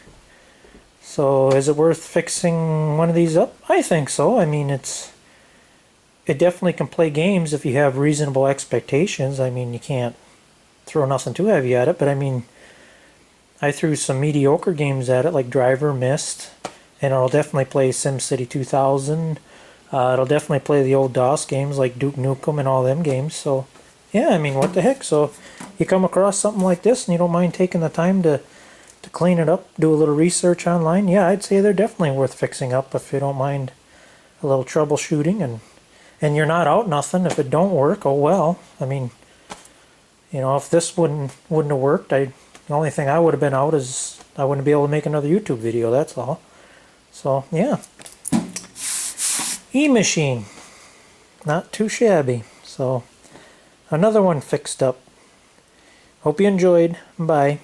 So is it worth fixing one of these up? I think so. I mean, it definitely can play games if you have reasonable expectations. I mean, you can't throw nothing too heavy at it, but I mean, I threw some mediocre games at it, like Driver, Mist, and it'll definitely play SimCity 2000. It'll definitely play the old DOS games like Duke Nukem and all them games, so yeah, I mean, what the heck? So you come across something like this and you don't mind taking the time to clean it up, do a little research online, yeah, I'd say they're definitely worth fixing up if you don't mind a little troubleshooting, and you're not out nothing if it don't work. Oh well. I mean, you know, if this wouldn't have worked, the only thing I would have been out is I wouldn't be able to make another YouTube video, that's all. So yeah, E-machine, not too shabby. So another one fixed up. Hope you enjoyed. Bye.